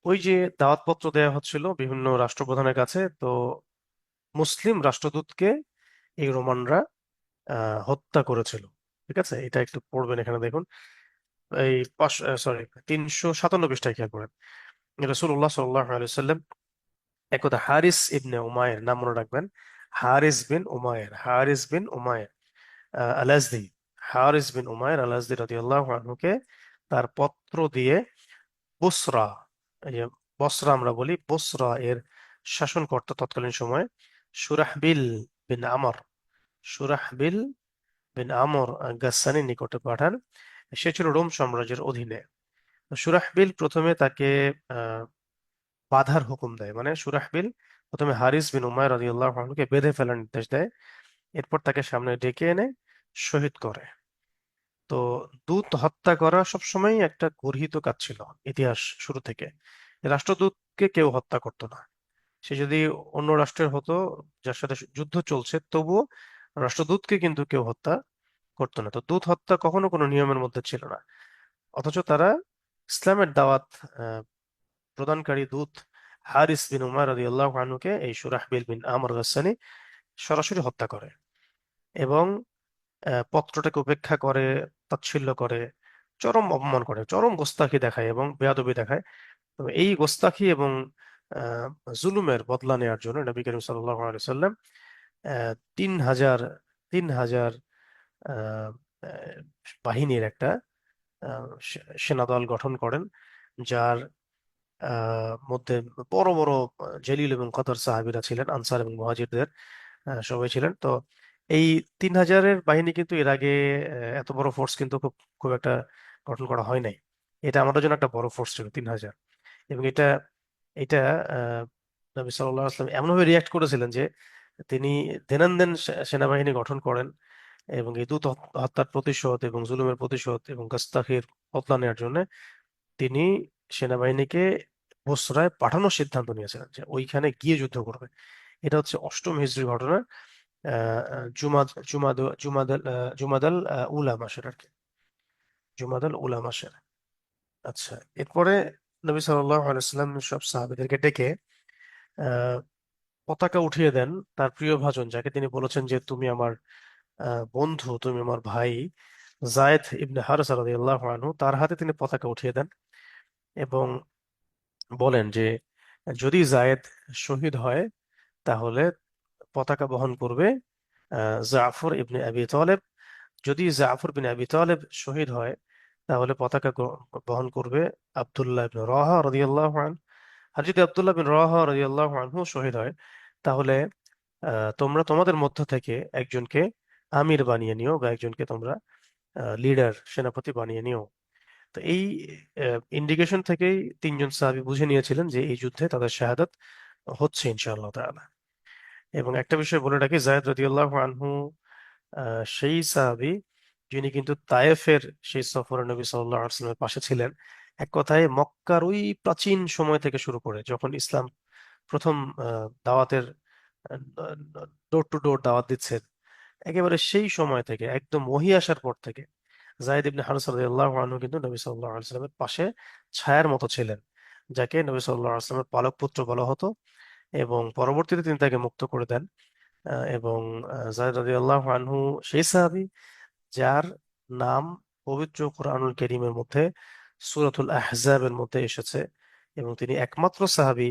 ওই যে দাওয়াতপত্র দেওয়া হচ্ছিল বিভিন্ন রাষ্ট্রপ্রধানের কাছে, তো মুসলিম রাষ্ট্রদূতকে এই রোমানরা হত্যা করেছিল। ঠিক আছে, এটা একটু পড়বেন এখানে দেখুন, এই সরি 357 পৃষ্ঠায় খেয়াল করেন। রাসূলুল্লাহ সাল্লাল্লাহু আলাইহি ওয়াসাল্লাম একদা হারিস ইবনে উমায়ের, নাম মনে রাখবেন, হারিস বিন উমায়ের, হারিস বিন উমায়ের আল-আজদি, হারিস বিন উমায়ের আল-আজদি রাদিয়াল্লাহু আনহুকে তার পত্র দিয়ে বুসরা, এই যে বসরা আমরা বলি, বুসরা এর শাসনকর্তা তৎকালীন সময়ে সুরাহবিল বিন আমর, সুরাহবিল বিন আমর গাসসানীর নিকটে পাঠান। সে ছিল রোম সাম্রাজ্যের অধীনে। সুরাহবিল প্রথমে তাকে আহ, বাধার হুকুম দেয়, মানে সুরাহবিল প্রথমে হারিস বিন উমাইর রাদিয়াল্লাহু আনহুকে বেঁধে ফেলার নির্দেশ দেয়, এরপর তাকে সামনে ডেকে এনে শহীদ করে। তো দূত হত্যা করা সবসময় একটা গর্হিত কাজ ছিল ইতিহাস শুরু থেকে। রাষ্ট্রদূতকে কেউ হত্যা করতো না। সে যদি অন্য রাষ্ট্রের হতো, যার সাথে যুদ্ধ চলছে, তবুও রাষ্ট্রদূতকে কিন্তু কেউ হত্যা করতো না। তো দূত হত্যা কখনো কোনো নিয়মের মধ্যে ছিল না। অথচ তারা ইসলামের দাওয়াত আহ, প্রদানকারী দূত হারিস বিন উমার রাদিয়াল্লাহু আনহুকে এই সুরাহবিল বিন আমর গাসসানী সরাসরি হত্যা করে এবং পত্রটাকে উপেক্ষা করে, তাচ্ছিল্য করে, চরম অপমান করে, চরম গোস্তাখি দেখায় এবং বেয়াদবি দেখায়। তো এই গোস্তাখি এবং আহ, জুলুমের বদলা নেওয়ার জন্য নবী করিম সাল্লাল্লাহু আলাইহি সাল্লাম 3,000 3,000 আহ, আহ, বাহিনীর একটা সেনাদল গঠন করেন, যার মধ্যে বড় বড় জলিল এবং কদর সাহাবীরা ছিলেন, আনসার এবং মুহাজিরদের সবাই ছিলেন। তো এই 3,000-এর বাহিনী কিন্তু এর আগে এত বড় ফোর্স কিন্তু খুব খুব একটা গঠন করা হয় নাই। এটা আমাদের জন্য একটা বড় ফোর্স ছিল 3,000। এবং এটা এটা আহ, নবী সাল্লাল্লাহু আলাইহি ওয়াসাল্লাম এমনভাবে রিয়াক্ট করেছিলেন যে তিনি দৈনন্দিন সেনাবাহিনী গঠন করেন এবং এই দূত হত্যার প্রতিশোধ এবং জুলুমের প্রতিশোধ এবং গাস্তাখির বদলা নেওয়ার জন্য তিনি সেনাবাহিনীকে বসরায় পাঠানোর সিদ্ধান্ত নিয়েছিলেন, যে ওইখানে গিয়ে যুদ্ধ করবে। এটা হচ্ছে অষ্টম হিজরির ঘটনা, জুমাদাল উলা মাসের আর কি, জুমাদাল উলা মাসের। আচ্ছা, এরপরে নবী সাল্লাল্লাহু আলাইহি ওয়াসাল্লাম সব সাহাবাদেরকে ডেকে আহ, পতাকা উঠিয়ে দেন তার প্রিয় ভাজন, যাকে তিনি বলেছেন যে তুমি আমার বন্ধু, তুমি আমার ভাই, জায়েদ ইবনে হারেসা রাদিয়াল্লাহু আনহু, তার হাতে তিনি পতাকা উঠিয়ে দেন এবং বলেন যে যদি জায়েদ শহীদ হয় তাহলে পতাকা বহন করবে জাফর ইবনে আবি তালেব। যদি জাফর বিন আবি তালেব শহীদ হয় তাহলে পতাকা বহন করবে আব্দুল্লাহ ইবনে রাওয়াহা রাদিয়াল্লাহু আনহু। আর যদি আব্দুল্লাহ বিন রাওয়াহা রাদিয়াল্লাহু আনহু শহীদ হয় তাহলে তোমরা তোমাদের মধ্য থেকে একজনকে আমির বানিয়ে নিও বা একজনকে তোমরা লিডার, সেনাপতি বানিয়ে নিও। তো এই ইন্ডিকেশন থেকেই তিনজন সাহাবী বুঝে নিয়েছিলেন যে এই যুদ্ধে তাদের শাহাদাত হচ্ছে ইনশাআল্লাহ তাআলা। এবং একটা বিষয় বলে রাখি, যায়েদ রাদিয়াল্লাহু আনহু সেই সাহাবী যিনি কিন্তু তায়েফের সেই সফরে নবী সাল্লাল্লাহু আলাইহি ওয়াসাল্লামের পাশে ছিলেন। এক কথায় মক্কার ওই প্রাচীন সময় থেকে শুরু করে যখন ইসলাম প্রথম দাওয়াতের ডোর টু ডোর দাওয়াত দিচ্ছেন, একেবারে সেই সময় থেকে একদম ওহী আসার পর থেকে যায়েদ ইবনে হারেসা রাদিয়াল্লাহু আনহু কিন্তু নবী সাল্লাল্লাহু আলাইহি ওয়াসাল্লামের পাশে ছায়ার মতো ছিলেন, যাকে নবী সাল্লাল্লাহু আলাইহি ওয়াসাল্লামের পালক পুত্র বলা হতো। এবং পরবর্তীতে তিনি তাকে মুক্ত করে দেন। এবং যায়েদ রাদিয়াল্লাহু আনহু সেই সাহাবী যার নাম পবিত্র কোরআনুল কারীমের মধ্যে সূরাতুল আহজাবের মধ্যে এসেছে, এবং তিনি একমাত্র সাহাবী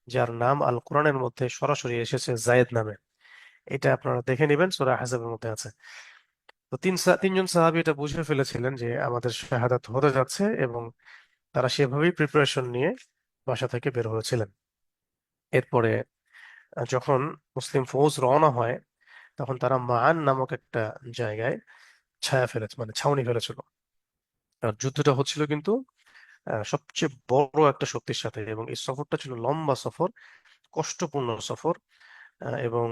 যার নাম আল কোরআনের মধ্যে সরাসরি এসেছে যায়েদ নামে। এটা আপনারা দেখে নেবেন, সূরা আহজাবের মধ্যে আছে। তো তিনজন সাহাবী এটা বুঝে ফেলেছিলেন যে আমাদের শাহাদাত হতে যাচ্ছে, এবং তারা সেভাবেই প্রিপারেশন নিয়ে বাসা থেকে বের হয়েছিলেন। এরপরে যখন মুসলিম ফৌজ রওনা হয়, তখন তারা মান নামক একটা জায়গায় ছায়া ফেলেছে, মানে ছাউনি ফেলেছিল। আর যুদ্ধটা হচ্ছিল কিন্তু সবচেয়ে বড় একটা শক্তির সাথে, এবং এই সফরটা ছিল লম্বা সফর, কষ্টপূর্ণ সফর। এবং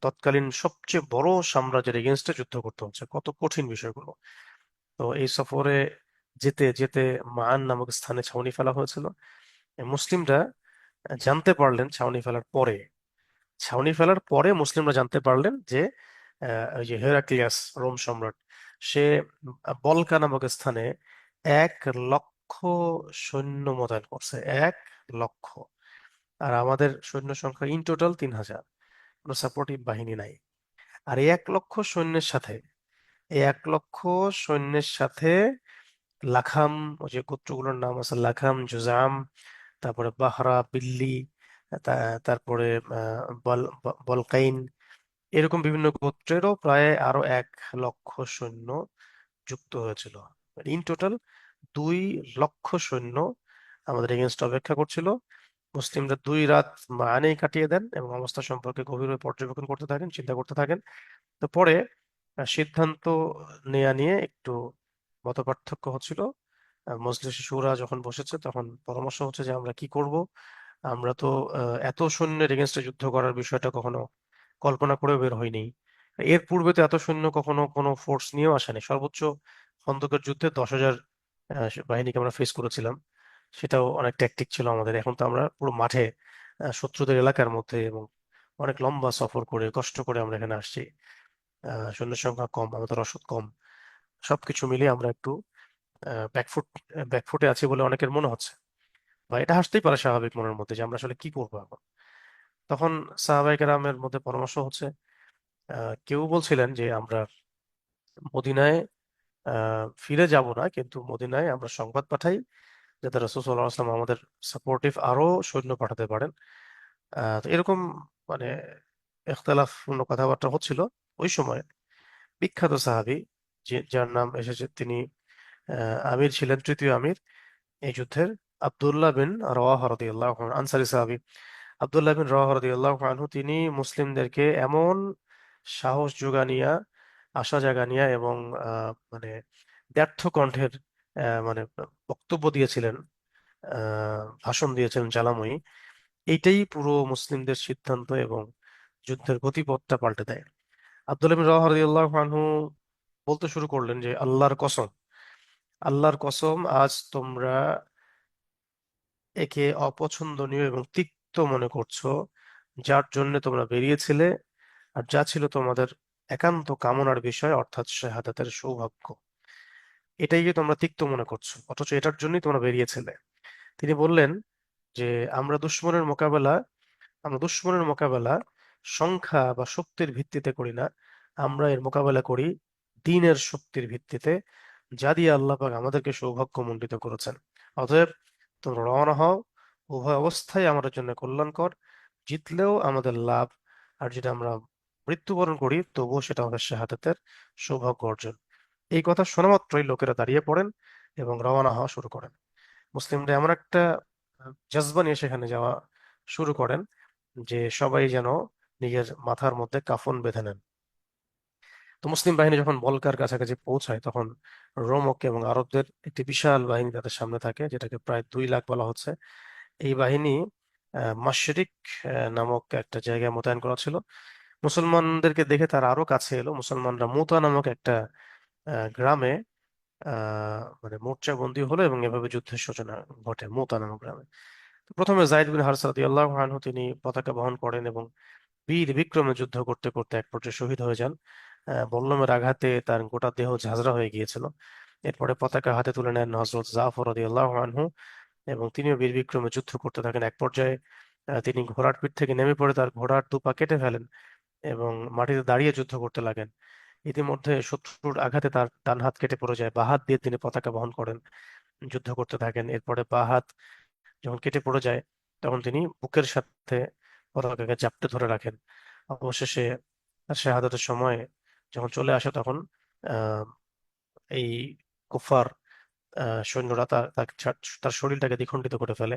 তৎকালীন সবচেয়ে বড় সাম্রাজ্যের এগেনস্টে যুদ্ধ করতে হচ্ছে, কত কঠিন বিষয়গুলো। তো এই সফরে যেতে যেতে মান নামক স্থানে ছাউনি ফেলা হয়েছিল। মুসলিমরা জানতে পারলেন ছাউনি ফেলার পরে মুসলিমরা জানতে পারলেন যে ওই যে হেরাক্লিয়াস, রোম সম্রাট, সে বলকা নামক স্থানে 1 লক্ষ সৈন্য মোতায়েন করছে। 1 লক্ষ। আর আমাদের সৈন্য সংখ্যা ইন টোটাল 3,000, কোনো সাপোর্টিভ বাহিনী নাই। আর এই 1 লক্ষ সৈন্যের সাথে লাখাম, ওই যে গোত্রগুলোর নাম আছে, লাখাম, জুজাম, তারপরে বাহরা, বিল্লি, তারপরে বলকাইন, এরকম বিভিন্ন গোত্রেরও প্রায় আরো 1 লক্ষ সৈন্য যুক্ত হয়েছিল। ইন টোটাল 2 লক্ষ সৈন্য আমাদের এগেনস্ট অপেক্ষা করছিল। মুসলিমরা 2 রাত মানেই কাটিয়ে দেন এবং অবস্থা সম্পর্কে গভীরভাবে পর্যবেক্ষণ করতে থাকেন, চিন্তা করতে থাকেন। তো পরে সিদ্ধান্ত নেয়া নিয়ে একটু মতপার্থক্য হচ্ছিল। মজলিসে শুরা যখন বসেছে তখন পরামর্শ হচ্ছে যে আমরা কি করব। আমরা তো এত সৈন্যের এগেনস্টে যুদ্ধ করার বিষয়টা কখনো কল্পনা করেও বের হয়নি। এর পূর্বে তো এত সৈন্য কখনো কোনো ফোর্স নিয়েও আসেনি। সর্বোচ্চ খন্দকের যুদ্ধে 10,000 বাহিনীকে আমরা ফেস করেছিলাম, সেটাও অনেক ট্যাকটিক ছিল আমাদের। এখন তো আমরা পুরো মাঠে শত্রুদের এলাকার মধ্যে, এবং অনেক লম্বা সফর করে কষ্ট করে আমরা এখানে আসছি। সৈন্যের সংখ্যা কম, আমাদের রসদ কম, সবকিছু মিলিয়ে আমরা একটু ব্যাকফুট ব্যাকফুটে আছি বলে অনেকের মনে হচ্ছে, বা এটা আসতেই পারে স্বাভাবিক মনের মধ্যে যে আমরা আসলে কি করবো এখন। তখন সাহাবায়ে কেরামের মধ্যে পরামর্শ হচ্ছে, কেউ বলছিলেন যে আমরা মদিনায় ফিরে যাব না, কিন্তু মদিনায় আমরা সংবাদ পাঠাই যাতে রাসূল সাল্লাল্লাহু আলাইহি ওয়াসাল্লাম আমাদের সাপোর্টিভ আরো সৈন্য পাঠাতে পারেন। তো এরকম মানে ইখতিলাফপূর্ণ কথাবার্তা হচ্ছিল ওই সময়। বিখ্যাত সাহাবী যার নাম এসেছে, তিনি আমির ছিলেন, তৃতীয় আমির এই যুদ্ধের, আব্দুল্লাহ বিন রাওয়াহা রাদিয়াল্লাহু আনহু, আনসারী সাহাবী। আব্দুল্লাহ বিন রাওয়াহা রাদিয়াল্লাহু আনহু তিনি মুসলিমদেরকে এমন সাহস জোগানিয়া, আশা জাগানিয়া, এবং মানে ব্যর্থ কণ্ঠের মানে বক্তব্য দিয়েছিলেন, ভাষণ দিয়েছিলেন জ্বালাময়ী। এইটাই পুরো মুসলিমদের সিদ্ধান্ত এবং যুদ্ধের গতিপথটা পাল্টে দেয়। আব্দুল্লাহ বিন রাওয়াহা রাদিয়াল্লাহু আনহু বলতে শুরু করলেন যে আল্লাহর কসম, আজ তোমরা একে অপছন্দনীয় এবং তিক্ত মনে করছো, যার জন্য তোমরা বেরিয়েছিলে, আর যা ছিল তোমাদের একান্ত কামনার বিষয়, অর্থাৎ শাহাদাতের সৌভাগ্য, এটাই যে তোমরা তিক্ত মনে করছো, অথচ এটার জন্যই তোমরা বেরিয়েছিলে। তিনি বললেন যে আমরা দুশ্মনের মোকাবেলা সংখ্যা বা শক্তির ভিত্তিতে করি না, আমরা এর মোকাবেলা করি দ্বীনের শক্তির ভিত্তিতে, যা দিয়ে আল্লাহ পাক আমাদেরকে সৌভাগ্যমণ্ডিত করেছেন। অতএব তোমরা রওনা হও, উভয় অবস্থায় আমাদের জন্য কল্যাণকর, জিতলেও আমাদের লাভ, আর যেটা আমরা মৃত্যুবরণ করি তবুও সেটা আমাদের শাহাদাতের সৌভাগ্য অর্জন। এই কথা শোনা মাত্রই লোকেরা দাঁড়িয়ে পড়েন এবং রওনা হওয়া শুরু করেন। মুসলিমরা এমন একটা জজবা নিয়ে সেখানে যাওয়া শুরু করেন যে সবাই যেন নিজের মাথার মধ্যে কাফন বেঁধে নেন। তো মুসলিম বাহিনী যখন বলকার কাছাকাছি পৌঁছায়, তখন রোমক এবং আরবদের একটি বিশাল বাহিনী তাদের সামনে থাকে, যেটাকে প্রায় 2 লাখ বলা হচ্ছে। এই বাহিনী মাশরিক নামক একটা জায়গায় মোতায়েন করা ছিল। মুসলমানদেরকে দেখে তারা আরো কাছে এলো। মুসলমানরা মুতা নামক একটা গ্রামে মানে মোর্চাবন্দি হলো, এবং এভাবে যুদ্ধের সূচনা ঘটে মুতা নামক গ্রামে। তো প্রথমে যায়েদ বিন হারেসা রাদিয়াল্লাহু আনহু তিনি পতাকা বহন করেন এবং বীর বিক্রমে যুদ্ধ করতে করতে এক পর্যায়ে শহীদ হয়ে যান। বল্লমের আঘাতে তার গোটা দেহ ঝাঁঝরা হয়ে গিয়েছিল। এরপরে পতাকা হাতে তুলে নেন হযরত জাফর রাদিয়াল্লাহু আনহু, এবং তিনিও বীর বিক্রমে যুদ্ধ করতে থাকেন। এক পর্যায়ে তিনি ঘোড়ার পিঠ থেকে নেমে পড়ে তার ঘোড়ার 2 পা কেটে ফেলেন এবং মাটিতে দাঁড়িয়ে যুদ্ধ করতে লাগেন। ইতিমধ্যে শত্রুর আঘাতে তার ডান হাত কেটে পড়ে যায়। বাঁ হাত দিয়ে তিনি পতাকা বহন করেন, যুদ্ধ করতে থাকেন। এরপরে বাঁ হাত যখন কেটে পড়ে যায়, তখন তিনি বুকের সাথে পতাকাকে জাপটে ধরে রাখেন। অবশেষে তার শাহাদাতের সময় যখন চলে আসে, তখন আহ, এই কুফার সৈন্যরা তার শরীরটাকে দ্বিখণ্ডিত করে ফেলে।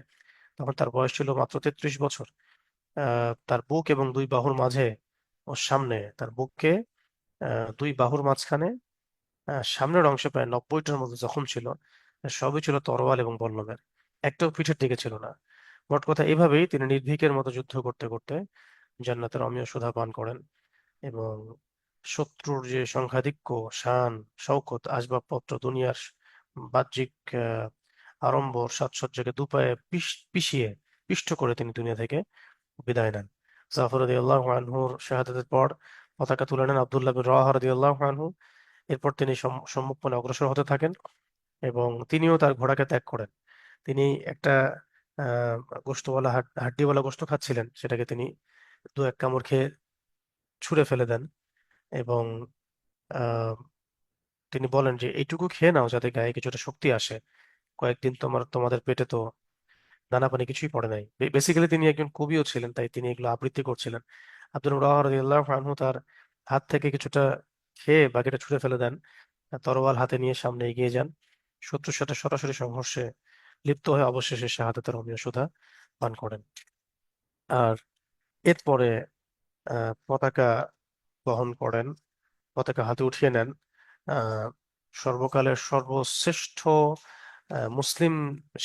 তখন তার বয়স ছিল মাত্র 33 বছর। তার বুক এবং 2 বাহুর মাঝে ও সামনে, তার বুকে 2 বাহুর মাঝখানে সামনের অংশে প্রায় 90টার মতো জখম ছিল। সবই ছিল তরোয়াল এবং বল্লমের, একটাও পিঠের দিকে ছিল না। মোট কথা, এভাবেই তিনি নির্ভীকের মতো যুদ্ধ করতে করতে জান্নাতের অমীয় সুধা পান করেন। এবং শত্রুর যে সংখ্যাধিক্য, শান, শৌকত, আসবাবপত্র, দুনিয়ার বাহ্যিক আহ, আড়ম্বর সাজসজ্জাকে দুপায়ে পিষিয়ে পিষ্ট করে তিনি দুনিয়া থেকে বিদায় নেন। জাফর রাদিয়াল্লাহু আনহুর শাহাদাতের পর পতাকা তুলে নেন আব্দুল্লাহ বিন রাওয়াহা রাদিয়াল্লাহু আনহু। এরপর তিনি সম্মুখপানে অগ্রসর হতে থাকেন, এবং তিনিও তার ঘোড়াকে ত্যাগ করেন। তিনি একটা আহ গোশতওয়ালা হাড্ডিওয়ালা গোশত খাচ্ছিলেন, সেটাকে তিনি 2-1 কামড় খেয়ে ছুঁড়ে ফেলে দেন। এবং আহ, তিনি বলেন যে এইটুকু খেয়ে নাও যাতে গায়ে কিছুটা শক্তি আসে, কয়েকদিন তোমাদের পেটে তো দানা পানি কিছুই পড়ে নাই। বেসিক্যালি তিনি একজন কবিও ছিলেন, তাই তিনি এগুলো আবৃত্তি করছিলেন। আব্দুল রাওয়াহা রাদিয়াল্লাহু আনহু তার হাত থেকে কিছুটা খেয়ে বাকিটা ছুঁড়ে ফেলে দেন। তরোয়াল হাতে নিয়ে সামনে এগিয়ে যান, শত্রুর সাথে সরাসরি সংঘর্ষে লিপ্ত হয়ে অবশেষে শাহাদাতের অমীয় সুধা পান করেন। আর এরপরে পতাকা বহন করেন, পতাকা হাতে উঠিয়ে নেন আহ, সর্বকালের সর্বশ্রেষ্ঠ মুসলিম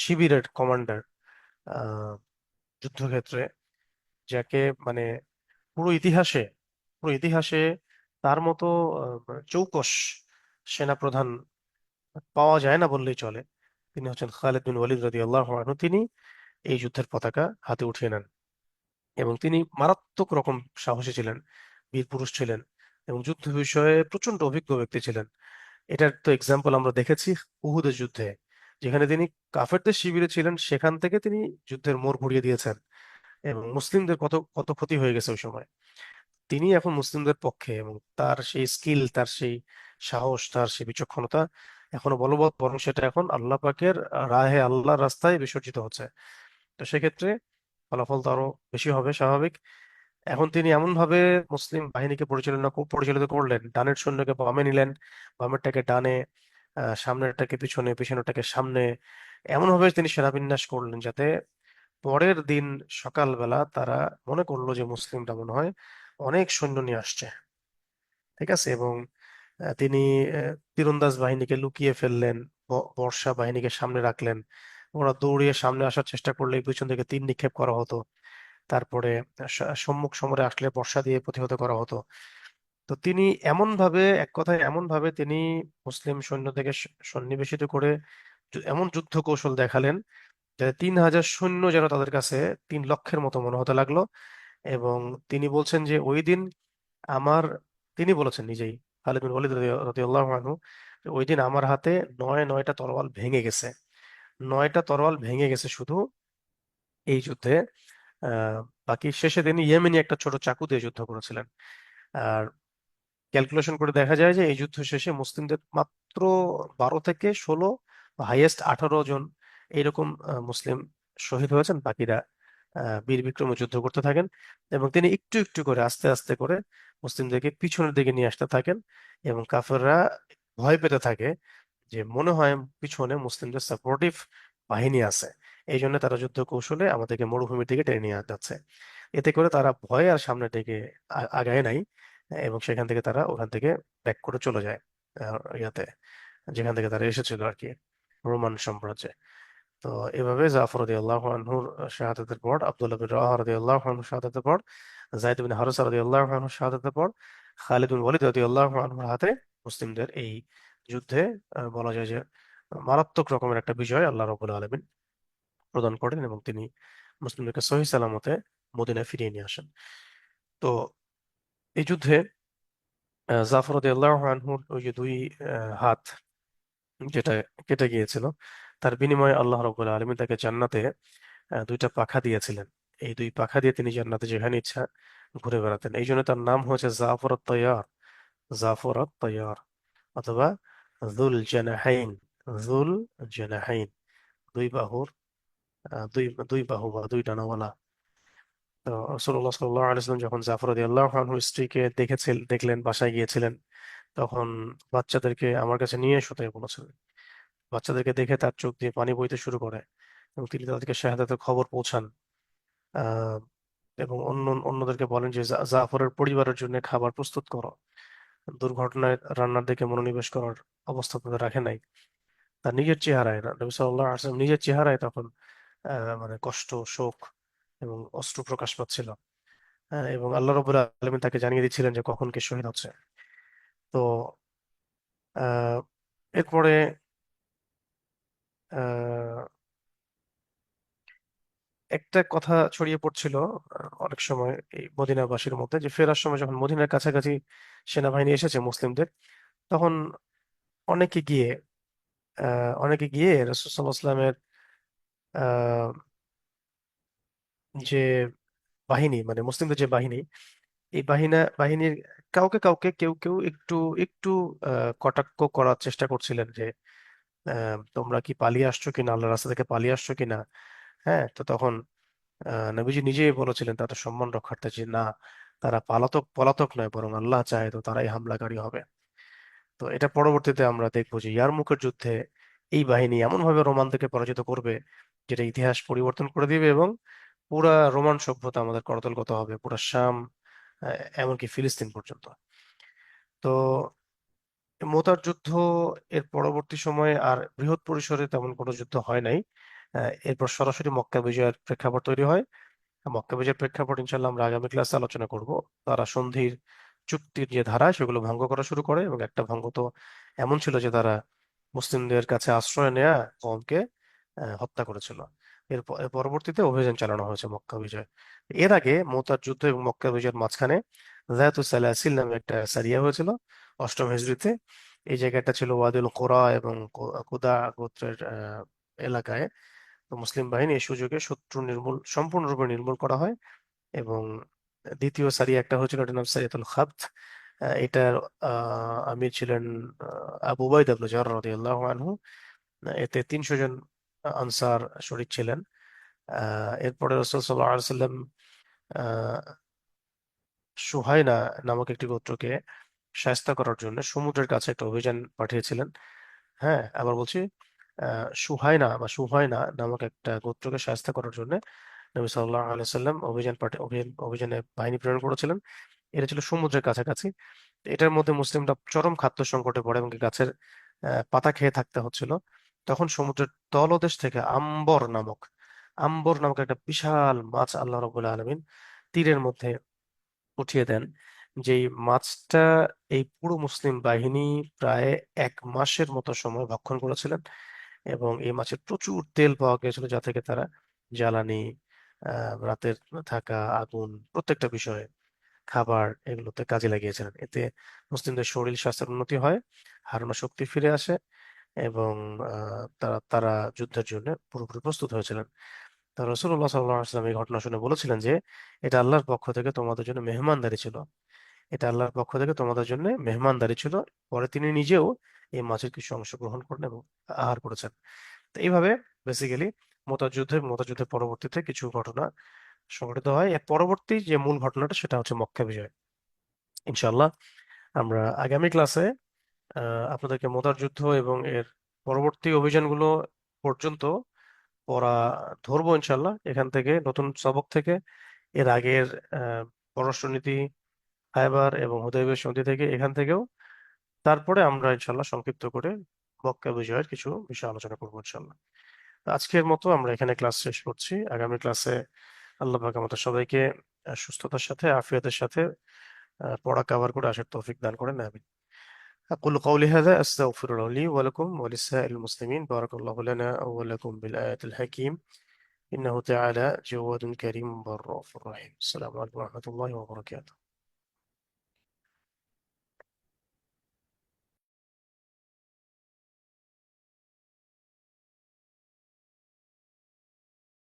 শিবিরের কমান্ডার, যুদ্ধক্ষেত্রে, যাকে মানে পুরো ইতিহাসে পুরো ইতিহাসে তার মতো চৌকস সেনাপ্রধান পাওয়া যায় না বললেই চলে। তিনি হচ্ছেন খালিদ বিন ওয়ালিদ রাদিয়াল্লাহু আনহু। তিনি এই যুদ্ধের পতাকা হাতে উঠিয়ে নেন, এবং তিনি মারাত্মক রকম সাহসী ছিলেন, বীর পুরুষ ছিলেন, এবং যুদ্ধ বিষয়ে প্রচন্ড অভিজ্ঞ ব্যক্তি ছিলেন। এটার তো এক্সাম্পল আমরা দেখেছি উহুদের যুদ্ধে, যেখানে তিনি কাফেরদের শিবিরে ছিলেন, সেখান থেকে তিনি যুদ্ধের মোড় ঘুরিয়ে দিয়েছেন, এবং মুসলিমদের কত কত ক্ষতি হয়ে গেছে ওই সময়। তিনি এখন মুসলিমদের পক্ষে, এবং তার সেই স্কিল, তার সেই সাহস, তার সেই বিচক্ষণতা এখনো বলবৎ, বরং সেটা এখন আল্লাহ পাকের রাহে, আল্লাহর রাস্তায় বিসর্জিত হচ্ছে। তো সেক্ষেত্রে ফলাফল তো আরো বেশি হবে স্বাভাবিক। এখন তিনি এমন ভাবে মুসলিম বাহিনীকে পরিচালিত করলেন, ডানের সৈন্যকে বামে নিলেন, বামেরটাকে ডানে, সামনেরটাকে পিছনে, পিছনেরটাকে সামনে, এমন ভাবে তিনি সেনাবিন্যাস করলেন যাতে পরের দিন সকালবেলা তারা মনে করলো যে মুসলিমরা মনে হয় অনেক সৈন্য নিয়ে আসছে। ঠিক আছে। এবং তিনি তীরন্দাজ বাহিনীকে লুকিয়ে ফেললেন, বর্ষা বাহিনীকে সামনে রাখলেন। ওরা দৌড়িয়ে সামনে আসার চেষ্টা করলে পিছন থেকে তীর নিক্ষেপ করা হতো। তারপরে সম্মুখ সমরে আসলে বর্ষা দিয়ে প্রতিহত করা হতো। তো তিনি এমন ভাবে, এক কথায় এমন ভাবে তিনি মুসলিম সৈন্য থেকে সন্নিবেশিত করে এমন যুদ্ধ কৌশল দেখালেন, যাতে 3,000 সৈন্য যেন তাদের কাছে 3 লক্ষের মতো মনে হতে লাগলো। এবং তিনি বলছেন যে ওই দিন আমার তিনি বলেছেন নিজেই, খালিদ বিন ওয়ালিদ রাদিয়াল্লাহু আনহু, যে ওই দিন আমার হাতে 9টা তরোয়াল ভেঙে গেছে। 9টা তরোয়াল ভেঙে গেছে শুধু এই যুদ্ধে। আহ বাকি শেষে তিনি ইয়েমেনি একটা ছোট চাকু দিয়ে যুদ্ধ করেছিলেন। আর ক্যালকুলেশন করে দেখা যায় যে এই যুদ্ধ শেষে মুসলিমদের মাত্র 12 থেকে 16, হাইয়েস্ট 18 জন এইরকম মুসলিম শহীদ হয়েছেন। বাকিরা বীর বিক্রমে যুদ্ধ করতে থাকেন, এবং তিনি একটু একটু করে আস্তে আস্তে করে মুসলিমদেরকে পিছনের দিকে নিয়ে আসতে থাকেন। এবং কাফেররা ভয় পেতে থাকে যে মনে হয় পিছনে মুসলিমদের সাপোর্টিভ বাহিনী আছে, এই জন্য তারা যুদ্ধ কৌশলে আমাদেরকে মরুভূমির দিকে টেনে নিয়ে যাচ্ছে। এতে করে তারা ভয়ে আর সামনের দিকে আগায় নাই, এবং সেখান থেকে তারা ওখান থেকে ব্যাক করে চলে যায় ইয়াতে, যেখান থেকে তারা এসেছিল আর কি, রোমান সাম্রাজ্যে। তো এভাবে জাফর রাদিয়াল্লাহু আনহুর শাহাদাতের পর, আব্দুল্লাহ বিন রাওয়াহা রাদিয়াল্লাহু আনহুর শাহাদাতের পর, যায়েদ বিন হারেসা রাদিয়াল্লাহু আনহুর শাহাদাতের পর, খালিদ বিন ওয়ালিদ রাদিয়াল্লাহু আনহুর হাতে মুসলিমদের এই যুদ্ধে বলা যায় যে মারাত্মক রকমের একটা বিজয় আল্লাহ রাব্বুল আলামিন প্রদান করেন এবং তিনি মুসলিমদেরকে সহিহ সালামতে মদিনায় ফিরিয়ে নিয়ে আসেন। তো এই যুদ্ধে জাফর রাদিয়াল্লাহু আনহুর ওই যে দুই হাত যেটা কেটে গিয়েছিল, তার বিনিময়ে আল্লাহ রাব্বুল আলামিন তাকে জান্নাতে দুইটা পাখা দিয়েছিলেন। এই দুই পাখা দিয়ে তিনি জান্নাতে যেখানে ইচ্ছা ঘুরে বেড়াতেন। এই জন্য তার নাম হয়েছে জাফর আত-তাইয়ার, জাফর আত-তাইয়ার, অথবা যুল জানাহাইন, যুল জানাহাইন, দুই বাহুর দুই দুই বাহু বা দুই ডানাওয়ালা। তো রাসূলুল্লাহ সাল্লাল্লাহু আলাইহি ওয়াসাল্লাম যখন জাফর রাদিয়াল্লাহু আনহুর স্ত্রীকে দেখলেন, বাসায় গিয়েছিলেন, তখন বাচ্চাদেরকে আমার কাছে নিয়ে এসো তাই বলেছিলেন। বাচ্চাদেরকে দেখে তার চোখ দিয়ে পানি বইতে শুরু করে এবং তিনি তাদেরকে শাহাদাতের খবর পৌঁছান। আহ, এবং অন্যদেরকে বলেন যে জাফরের পরিবারের জন্য খাবার প্রস্তুত করো। দুর্ঘটনায় রান্নার দিকে মনোনিবেশ করার অবস্থা তাদের রাখে নাই। তার নিজের চেহারায় না, নবী সাল্লাল্লাহু আলাইহি ওয়াসাল্লাম নিজের চেহারায় তখন মানে কষ্ট, শোক এবং অশ্রু প্রকাশ পাচ্ছিল। এবং আল্লাহ রাব্বুল আলামিন তাকে জানিয়ে দিচ্ছিলেন যে কখন কে শহীদ হচ্ছে। তো আহ, এরপরে আহ, একটা কথা ছড়িয়ে পড়ছিল অনেক সময় এই মদিনাবাসীর মধ্যে, যে ফেরার সময় যখন মদিনার কাছাকাছি সেনাবাহিনী এসেছে মুসলিমদের, তখন অনেকে গিয়ে রাসূল সাল্লাল্লাহু আলাইহি ওয়াসাল্লামের আহ, যে বাহিনী, মানে মুসলিমদের যে বাহিনী, এই বাহিনীর কাউকে কাউকে কেউ কেউ একটু একটু কটাক্ষ করার চেষ্টা করছিলেন যে তোমরা কি পালিয়ে আসছো কিনা, আল্লাহ রাস্তা থেকে পালিয়ে আসছো কিনা। হ্যাঁ, তো তখন নবীজি নিজেই বলেছিলেন তাদের সম্মান রক্ষার্থে যে না, তারা পলাতক পলাতক নয়, বরং আল্লাহ চায় তো তারাই হামলাকারী হবে। তো এটা পরবর্তীতে আমরা দেখবো যে ইয়ারমুকের যুদ্ধে এই বাহিনী এমন ভাবে রোমানদেরকে পরাজিত করবে, যেটা ইতিহাস পরিবর্তন করে দিবে এবং পুরা রোমান সভ্যতা আমাদের করতলগত হবে, পুরা শাম, এমনকি ফিলিস্তিন পর্যন্ত। তো মোতার যুদ্ধ এর পরবর্তী সময়ে আর বৃহৎ পরিসরে তেমন কোনো যুদ্ধ হয় নাই। এরপর সরাসরি মক্কা বিজয়ের প্রেক্ষাপট তৈরি হয়। মক্কা বিজয়ের প্রেক্ষাপট ইনশাল্লাহ আমরা আগামী ক্লাসে আলোচনা করব। তারা সন্ধির চুক্তির যে ধারা সেগুলো ভঙ্গ করা শুরু করে, এবং একটা ভঙ্গ তো এমন ছিল যে তারা মুসলিমদের কাছে আশ্রয় নেয়া কওমকে হত্যা করেছিল। এর পরবর্তীতে অভিযান চালানো হয়েছে মক্কা বিজয়। এর আগে মুতার যুদ্ধ এবং মক্কা বিজয়ের মাঝখানে যাতুস সালাসিল নামে একটা সারিয়া হয়েছিল অষ্টম হিজরিতে। এই জায়গাটা ছিল ওয়াদিল কোরা এবং কুদা গোত্রের এলাকায়। তো মুসলিম বাহিনী এই সুযোগে শত্রু সম্পূর্ণরূপে নির্মূল করা হয়। এবং দ্বিতীয় সারিয়া একটা হয়েছিল, এটার নাম সারিয়াতুল খাবত। এটার আমির ছিলেন আবু উবাইদা ইবনে জাররাহ রাদিয়াল্লাহু আনহু। এতে 300 জন আনসার শরীক ছিলেন। এরপরে রাসূল সাল্লাল্লাহু আলাইহি সাল্লাম আহ, সুহায়না নামক একটি গোত্রকে শায়েস্তা করার জন্য সমুদ্রের কাছে একটা অভিযান পাঠিয়েছিলেন। হ্যাঁ, আবার বলছি, সুহায়না নামক একটা গোত্রকে শায়েস্তা করার জন্য নবী সাল্লাল্লাহু আলাইহি সাল্লাম অভিযানে বাহিনী প্রেরণ করেছিলেন। এটা ছিল সমুদ্রের কাছাকাছি। এটার মধ্যে মুসলিমরা চরম খাদ্য সংকটে পড়ে এবং গাছের পাতা খেয়ে থাকতে হচ্ছিল। তখন সমুদ্রের তলদেশ থেকে আম্বর নামক একটা বিশাল মাছ আল্লাহ রাব্বুল আলামিন তীরের মধ্যে উঠিয়ে দেন। যেই মাছটা এই পুরো মুসলিম বাহিনী প্রায় 1 মাসের মতো সময় ভক্ষণ করেছিলেন। এবং এই মাছের প্রচুর তেল পাওয়া গিয়েছিল, যা থেকে তারা জ্বালানি, রাতের থাকা, আগুন, প্রত্যেকটা বিষয়ে, খাবার, এগুলোতে কাজে লাগিয়েছিলেন। এতে মুসলিমদের শরীর স্বাস্থ্যের উন্নতি হয়, হারানো শক্তি ফিরে আসে এবং তারা যুদ্ধের জন্য পুরোপুরি প্রস্তুত হয়েছিলেন। তা রাসূলুল্লাহ সাল্লাল্লাহু আলাইহি ওয়াসাল্লাম এই ঘটনা শুনে বলেছিলেন যে এটা আল্লাহর পক্ষ থেকে তোমাদের জন্য মেহমানদারি ছিল, এটা আল্লাহর পক্ষ থেকে তোমাদের জন্য মেহমানদারি ছিল। পরে তিনি নিজেও এই মাছের কিছু অংশ গ্রহণ করেন এবং আহার করেছেন। তো এইভাবে বেসিক্যালি মোতা যুদ্ধের পরবর্তীতে কিছু ঘটনা সংঘটিত হয়। এর পরবর্তী যে মূল ঘটনাটা সেটা হচ্ছে মক্কা বিজয়। ইনশাআল্লাহ আমরা আগামী ক্লাসে আপনাদেরকে মোতার যুদ্ধ এবং এর পরবর্তী অভিযানগুলো পর্যন্ত পড়া ধরবো ইনশাআল্লাহ, এখান থেকে নতুন সবক থেকে। এর আগের পররাষ্ট্রনীতি, খায়বার এবং হুদায়বিয়া সন্ধি থেকে, এখান থেকেও। তারপরে আমরা ইনশাল্লাহ সংক্ষিপ্ত করে মক্কা বিজয়ের কিছু বিষয় আলোচনা করবো ইনশাল্লাহ। তো আজকের মতো আমরা এখানে ক্লাস শেষ করছি। আগামী ক্লাসে আল্লাহ পাক আমাদের সবাইকে সুস্থতার সাথে আফিয়াতের সাথে পড়া কভার করে আসার তৌফিক দান করেন, আমিন। أقول قولي هذا أستغفر الله لي ولكم ولسائر المسلمين. بارك الله لنا ولكم بالآيات الحكيم. إنه تعالى جواد كريم بر رحيم. السلام عليكم ورحمة الله وبركاته.